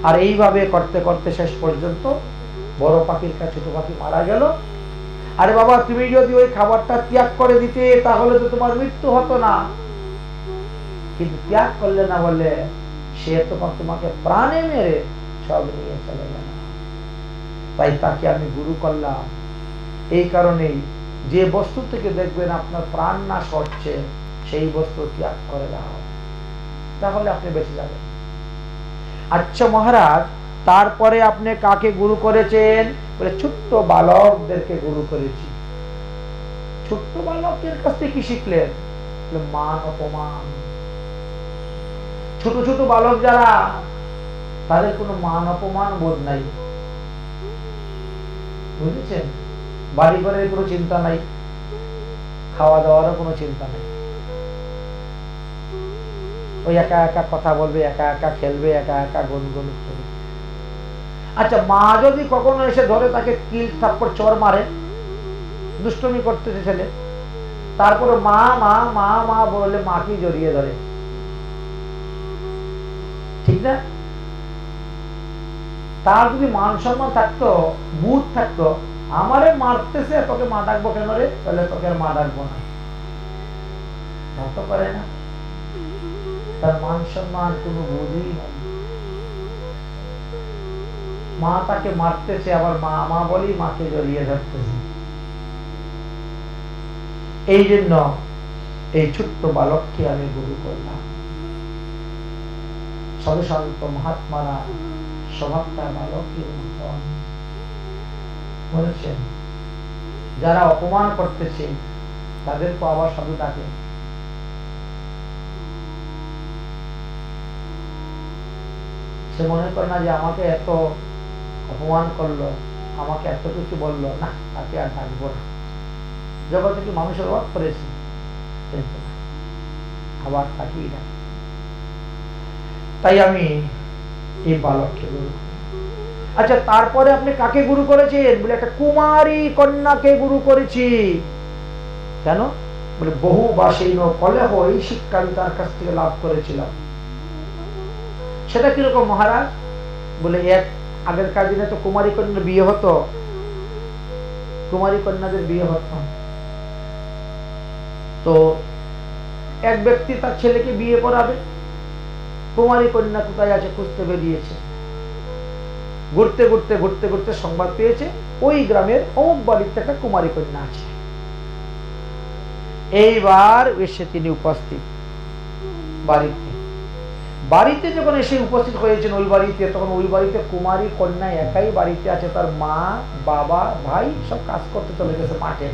আর এইভাবে করতে করতে শেষ পর্যন্ত বড় পাখির কাছে ছোট পাখি মারা গেল। আরে বাবা, তুমি যদি ওই খাবারটা ত্যাগ করে দিতে তাহলে তো তোমার মৃত্যু হতো না, কিন্তু ত্যাগ করলে না বলে সে তখন তোমাকে প্রাণে মেরে সব নিয়ে চলে গেল। তাই তাকে আমি গুরু করলাম। এই কারণেই যে বস্তু থেকে দেখবেন আপনার প্রাণ নাশ হচ্ছে সেই বস্তু ত্যাগ করে দাও, তাহলে আপনি বেঁচে যাবেন। আচ্ছা মহারাজ, তারপরে আপনি কাকে গুরু করেছেন? বলে ছোট্ট বালকদেরকে গুরু করেছি। ছোট্ট বালকের কাছ থেকে কি শিখলেন? মান অপমান। ছোট ছোট বালক যারা, তাদের কোনো মান অপমান বোধ নাই, বুঝেছেন? বাড়ি ঘরের কোনো চিন্তা নাই, খাওয়া দাওয়ারও কোনো চিন্তা নাই, ওই একা একা কথা বলবে, একা একা খেলবে, একা একা গুনগুন করবে। আচ্ছা, মা যদি কখনো এসে ধরে তাকে কিল থাপ্পড় চর মারে, দুষ্টমি করতেছে ছেলে, তারপরে মা মা মা মা বলে মাকে জড়িয়ে ধরে, ঠিক না? তার যদি মান সম্মান থাকতো, বুধ থাকতো, আমারে মারতেছে তোকে মা ডাকবো কেন রে, তাহলে তোকে মা ডাকবো না, তো করে না। তার মান সম্মান কোনো বুঝই নাই। মা তাকে মারতেছে, আবার মা মা বলি মাকে জড়িয়ে ধরতেছে। এই জন্য এই ছোট্ট বালককে আমি গুরু করলাম। সাধু-সন্ত মহাত্মারা স্বভাবটা বালকের মতন বলেছেন। যারা অপমান করতেছে তাদেরকে আবার সাধু ডাকে। সে মনে করে না যে আমাকে এত অপমান করলো, আমাকে এত কিছু বললো, না তাকে আর ডাকবো না, জগতে কি মানুষের অভাব করেছে, আবার তাকেই ডাকে। তাই আমি এই বালককে গুরু। আচ্ছা, তারপরে আপনি কাকে গুরু করেছেন? বলে একটা কুমারী কন্যাকে গুরু করেছি। কেন? বলে বহু বাসীন কলেহ এই শিক্ষা আমি তার কাছ থেকে লাভ করেছিলাম। সেটা কিরকম মহারাজ? বলে এক আগেরকার দিনে তো কুমারী কন্যার বিয়ে হতো, কুমারী কন্যাদের বিয়ে হতো, তো এক ব্যক্তি তার ছেলেকে বিয়ে করাবে, কুমারী কন্যা কোথায় আছে খুঁজতে বেরিয়েছে। ঘুরতে ঘুরতে ঘুরতে ঘুরতে সংবাদ পেয়েছে ওই গ্রামের অমুক বাড়িতে একটা কুমারী কন্যা আছে। এইবার এসে তিনি উপস্থিত বাড়িতে। বাড়িতে যখন এসে উপস্থিত হয়েছেন ওই বাড়িতে, তখন ওই বাড়িতে কুমারী কন্যা একাই বাড়িতে আছে। তার মা, বাবা, ভাই সব কাজ করতে চলে গেছে মাঠে।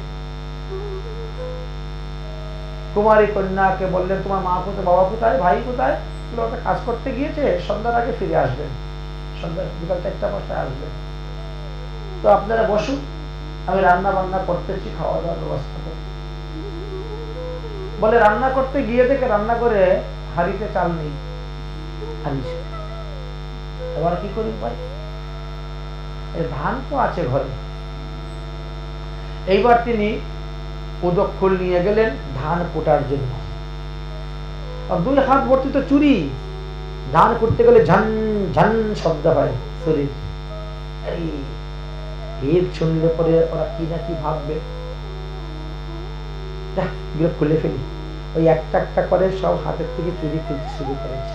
কুমারী কন্যাকে বললেন, তোমার মা কোথায়, বাবা কোথায়, ভাই কোথায়? ওটা কাজ করতে গিয়েছে, সন্ধ্যার আগে ফিরে আসবেন, সন্ধ্যা বিকাল 4টা-5টায় আসবেন। তো আপনারা বসুন, আমি রান্না বান্না করতেছি, খাওয়া দাওয়ার ব্যবস্থা করব। বলে রান্না করতে গিয়ে দেখে রান্না করে হাঁড়িতে চাল নেই। এবার কি করি ভাই, ধান তো আছে ঘরে। এইবার তিনি উদক ফুল নিয়ে গেলেন ধান কোটার জন্য। আর 2 হাত ভর্তি তো চুরি, ধান করতে গেলে ঝন ঝন শব্দ হয় শরীর। এর শুনলে পরে ওরা কি না কি ভাববে, খুলে ফেলি। ওই একটা একটা করে সব হাতের থেকে চুরি খুলতে শুরু করেছে।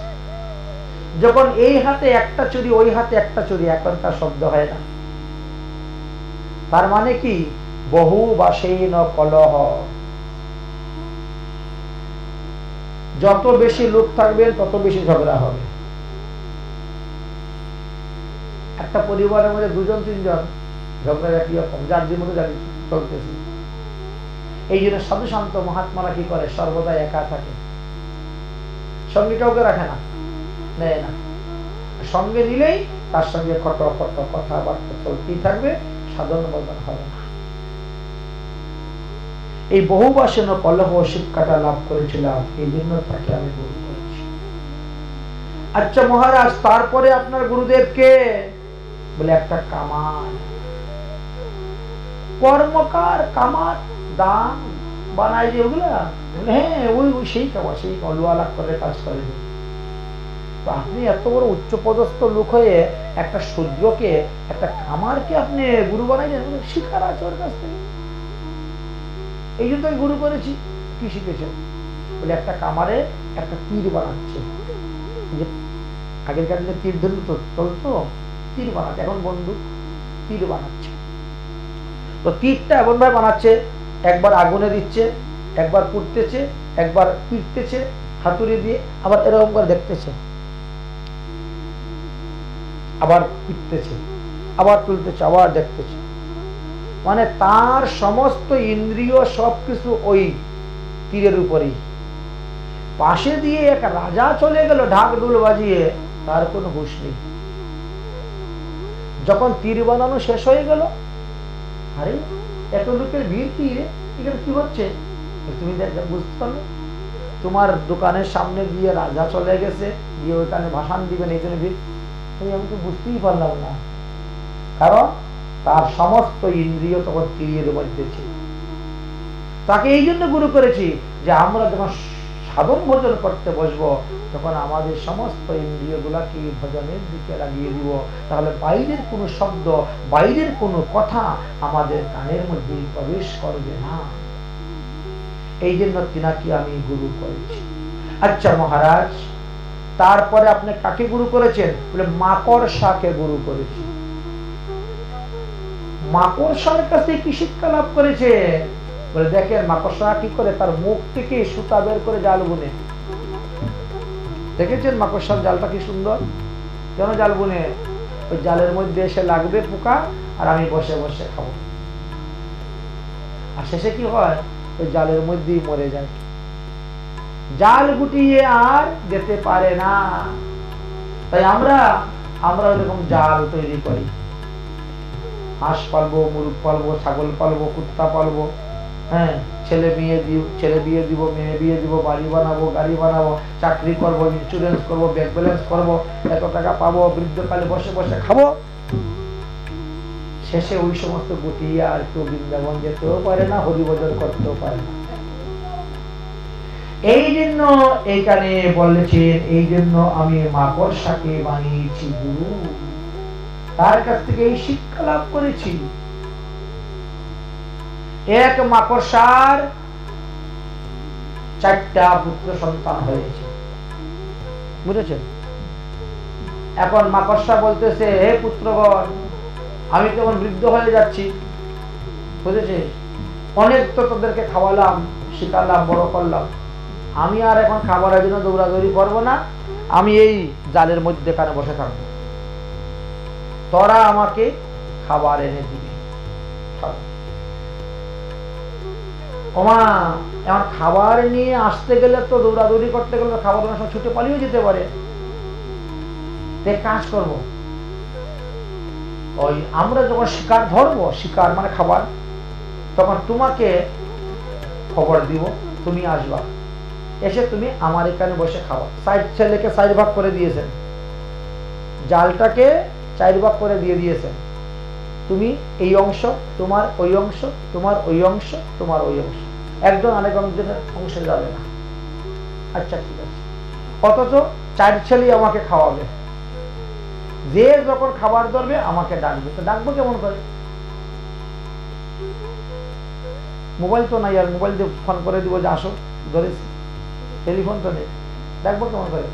যখন এই হাতে একটা চুরি, ওই হাতে একটা চুরি, এখন তার শব্দ হয় না। তার মানে কি, বহু বাসেন কলহ। যত বেশি লোক থাকবেন তত বেশি ঝগড়া হবে। একটা পরিবারের মধ্যে 2-3 ঝগড়া একই রকম, যার যে মতো জানি চলতেছে। এই জন্য সাধু শান্ত মহাত্মারা কি করে, সর্বদা একা থাকে, সঙ্গে কাউকে রাখে না, নেয় না। সঙ্গে নিলেই তার সঙ্গে কত কত কথাবার্তা চলতেই থাকবে, সাধন বদন হবে না। এই বহুবাসন কলহ শিক্ষাটা লাভ করেছিলাম, এই জন্য তাকে আমি গুরু করেছি। আচ্ছা মহারাজ, তারপরে আপনার গুরুদেব কে? বলে একটা কামার, কর্মকার কামার, দান বানায় যে ওগুলা। হ্যাঁ, ওই সেই কামার, সেই লোহা লাখ করে কাজ করে। তো আপনি এত বড় উচ্চ পদস্থ লোক হয়ে একটা শূদ্রকে, একটা কামারকে আপনি গুরু বানাইলেন? শিক্ষার আছে ওর কাছ থেকে, এই জন্য আমি গুরু করেছি। কি শিখেছেন? বলে একটা কামারে একটা তীর বানাচ্ছে। আগেরকার দিনে তীর ধরল তো চলতো, তীর বানাচ্ছে। এখন বন্দুক, তীর বানাচ্ছে। তো তীরটা এমন ভাবে বানাচ্ছে, একবার আগুনে দিচ্ছে, একবার পুড়তেছে, একবার পিটতেছে হাতুড়ি দিয়ে, আবার এরকম করে দেখতেছে, আবার পিটতেছে, আবার তুলতেছে, আবার দেখতেছে। মানে তার সমস্ত ইন্দ্রিয় সবকিছু ওই তীরের উপরেই। পাশে দিয়ে এক রাজা চলে গেল ঢাক ঢোল বাজিয়ে, তার কোনো হুঁশ নেই। যখন তীর বানানো শেষ হয়ে গেল, আরে এত লোকের ভিড় তীরে, এখানে কি হচ্ছে? তুমি বুঝতে পারলে, তোমার দোকানের সামনে দিয়ে রাজা চলে গেছে, গিয়ে ওইখানে ভাষণ দিবেন, এই জন্য ভিড়। আমি তো বুঝতেই পারলাম না, কারণ তার সমস্ত ইন্দ্রিয় তখন তীরের মধ্যে ছিল। তাকে এই জন্য গুরু করেছি যে আমরা যখন সাধন ভজন করতে বসবো, তখন আমাদের সমস্ত ইন্দ্রিয় গুলাকে ভজনের দিকে লাগিয়ে দিব, তাহলে বাইরের কোনো শব্দ, বাইরের কোনো কথা আমাদের কানের মধ্যে প্রবেশ করবে না। এই জন্য তিনাকে আমি গুরু করেছি। আচ্ছা মহারাজ, তারপরে আপনি কাকে গুরু করেছেন? বলে মাকড়সাকে গুরু করেছি। মাকড়সার কাছে কি শিক্ষা লাভ করেছে? বলে দেখেন মাকড়সা কি করে, তার মুখ থেকে সুতা বের করে জাল বুনে। দেখেছেন মাকড়সার জালটা কি সুন্দর? কেন জাল বুনে? ওই জালের মধ্যে এসে লাগবে পোকা, আর আমি বসে বসে খাবো। আর শেষে কি হয়? ওই জালের মধ্যেই মরে যায়, জাল গুটিয়ে আর যেতে পারে না। তাই আমরা ওইরকম জাল তৈরি করি। হাঁস পালবো, মুরগ পালবো, ছাগল পালবো, কুত্তা পালবো, হ্যাঁ, ছেলে বিয়ে দিব, মেয়ে বিয়ে দিব, বাড়ি বানাবো, গাড়ি বানাবো, চাকরি করবো, ইন্স্যুরেন্স করবো, ব্যাংক ব্যালেন্স করবো, এত টাকা পাবো, বৃদ্ধকালে বসে বসে খাবো। শেষে ওই সমস্ত গুটিয়ে আর কেউ বৃন্দাবন যেতেও পারে না, হরিভজন করতেও পারে না। এই জন্য এইখানে বলেছেন, এই জন্য আমি মাকড়সাকে বানিয়েছি গুরু, তার কাছ থেকে এই শিক্ষা লাভ করেছি। এক মাকড়সার 4টা পুত্র সন্তান হয়েছে, বুঝেছেন? এখন মাকড়সা বলতেছে, হে পুত্রগণ, আমি তো এখন বৃদ্ধ হয়ে যাচ্ছি, বুঝেছিস? অনেক তো তোদেরকে খাওয়ালাম, শিখালাম, বড় করলাম, আমি আর এখন খাবারের জন্য দৌড়াদৌড়ি করবো না, আমি এই জালের মধ্যে কানে বসে থাকবো, তোরা আমাকে খাবার এনে দিবি। ওমা, এখন খাবার নিয়ে আসতে গেলে তো দৌড়াদৌড়ি করতে গেলে খাবার অনেক সময় ছুটে পালিয়ে যেতে পারে। কাজ করব, ওই আমরা যখন শিকার ধরবো, শিকার মানে খাবার, তখন তোমাকে খবর দিব, তুমি আসবা। এসে তুমি আমার এখানে বসে খাওয়া। ছেলেকে 4 ভাগ করে দিয়েছেন, জালটাকে 4 ভাগ করে দিয়ে দিয়েছেন। তুমি এই অংশ, তোমার ওই অংশ, তোমার ওই অংশ, তোমার ওই অংশ, একজন আরেক একজনের অংশে যাবে না। আচ্ছা ঠিক আছে। অথচ 4 ছেলেই আমাকে খাওয়াবে, যে যখন খাবার ধরবে আমাকে ডাকবে। তো ডাকবো কেমন করে? মোবাইল তো নাই, আর মোবাইল দিয়ে ফোন করে দিব যে আসো, ধরেছি, টেলিফোন তো নেই, ডাকবো কেমন করে?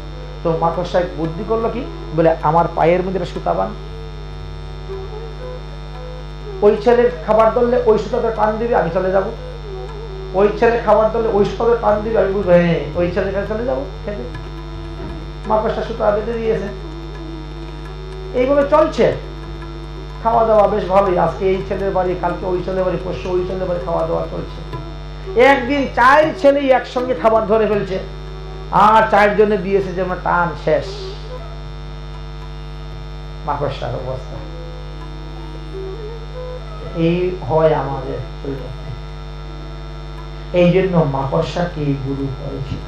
তো মাকড় সাহেব বুদ্ধি করলো কি, বলে আমার পায়ের মধ্যে সুতা বান, ওই ছেলের খাবার ধরলে ওই সুতাতে টান দিবে, আমি চলে যাব। ওই ছেলে খাবার ধরলে ওই সুতাতে টান দিবে, আমি বুঝবো হ্যাঁ ওই ছেলেটা চলে যাবো খেতে। মাকড়সা সুতা বেঁধে দিয়েছে, এইভাবে চলছে। খাওয়া দাওয়া বেশ ভালোই, আজকে এই ছেলের বাড়ি, কালকে ওই ছেলের বাড়ি, পরশু ওই ছেলের বাড়ি খাওয়া দাওয়া চলছে। একদিন 4 ছেলেই একসঙ্গে খাবার ধরে ফেলছে, আর 4 জনে দিয়েছে যেমন টান, শেষ মাকড়সার অবস্থা। এই হয় আমাদের। এই জন্য মাকড়সাকে গুরু করেছিল।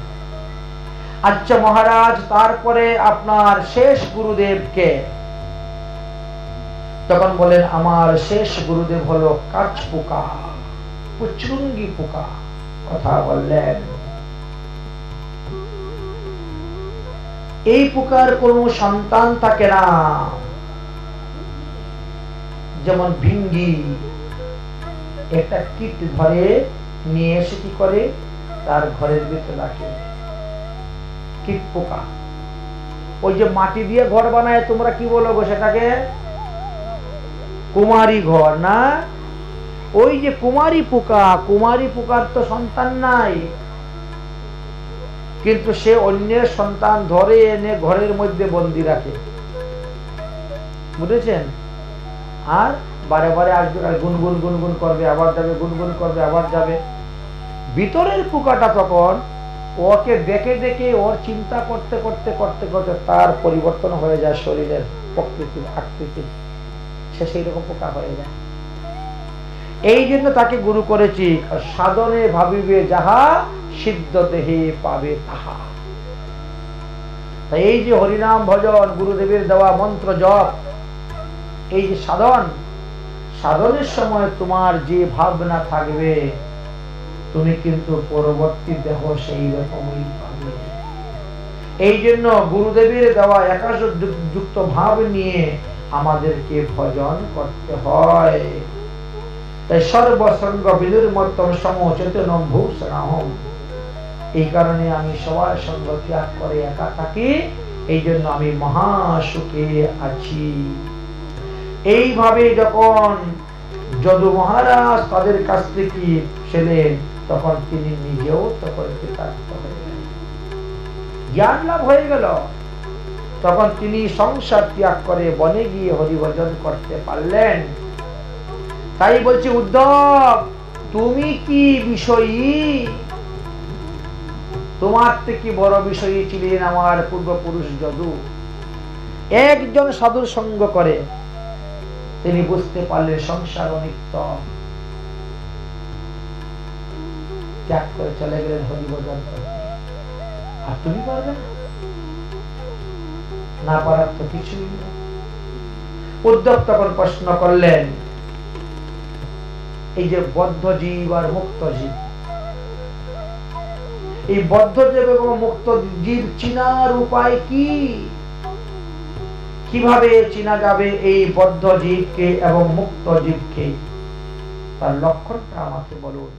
আচ্ছা মহারাজ, তারপরে আপনার শেষ গুরুদেবকে? তখন বলেন আমার শেষ গুরুদেব হলো কাঠপোকা, পুচরুঙ্গি পোকা। কথা বললেন, এই পোকার কোনো সন্তান থাকে না। যেমন ভিঙ্গি একটা কীট ধরে নিয়ে এসে কি করে, তার ঘরের ভিতরে রাখে। কীট পোকা, ওই যে মাটি দিয়ে ঘর বানায়, তোমরা কি বলো গো সেটাকে? কুমারী ঘর না? ওই যে কুমারী পোকা, কুমারী পোকার তো সন্তান নাই, কিন্তু সে অন্যের সন্তান ধরে এনে ঘরের মধ্যে বন্দি রাখে, বুঝেছেন? আর বারে বারে আসবে, গুনগুন গুনগুন করবে, আবার যাবে, গুনগুন করবে, আবার যাবে। ভিতরের পোকাটা তখন ওকে দেখে দেখে ওর চিন্তা করতে করতে করতে করতে তার পরিবর্তন হয়ে যায় শরীরের প্রকৃতির আকৃতি, সে সেই রকম পোকা হয়ে যায়। এই জন্য তাকে গুরু করেছি, সাধনে ভাবিবে যাহা, সিদ্ধ দেহে পাবে তাহা। তাই এই যে হরিনাম ভজন, গুরুদেবের দেওয়া মন্ত্র জপ, এই যে সাধন, সাধনের সময় তোমার যে ভাবনা থাকবে, তুমি কিন্তু পরবর্তী দেহ সেই রকমই পাবে। এই জন্য গুরুদেবের দেওয়া একাশ যুক্ত ভাব নিয়ে আমাদেরকে ভজন করতে হয়। তাই সর্বসঙ্গ বিনির্মত্তম সমচেতনম ভূষণাহম। এই কারণে আমি সবার সঙ্গ ত্যাগ করে একা থাকি, এই জন্য আমি মহাসুখে আছি। এইভাবে যখন যদু মহারাজ তাদের কাছ থেকে ছিলেন, তখন তিনি নিজেও তখন কৃতার্থ হয়ে গেলেন, জ্ঞান লাভ হয়ে গেল। তখন তিনি সংসার ত্যাগ করে বনে গিয়ে হরিভজন করতে পারলেন। তাই বলছি উদ্ধব, তুমি কি বিষয়ী? তোমার থেকে বড় বিষয়ী ছিলেন আমার পূর্বপুরুষ যদু। একজন সাধুর সঙ্গ করে তিনি বুঝতে পারলেন সংসার অনিত্য, ত্যাগ করে চলে গেলেন হরিভজন করতে। আর তুমি পারবে না, পারার তো কিছুই না। উদ্ধব তখন প্রশ্ন করলেন, এই যে বদ্ধ জীব আর মুক্ত জীব, এই বদ্ধ জীব এবং মুক্ত জীব চিনার উপায় কি? কিভাবে চিনা যাবে এই বদ্ধ জীবকে এবং মুক্ত জীবকে? তার লক্ষণটা আমাকে বলুন।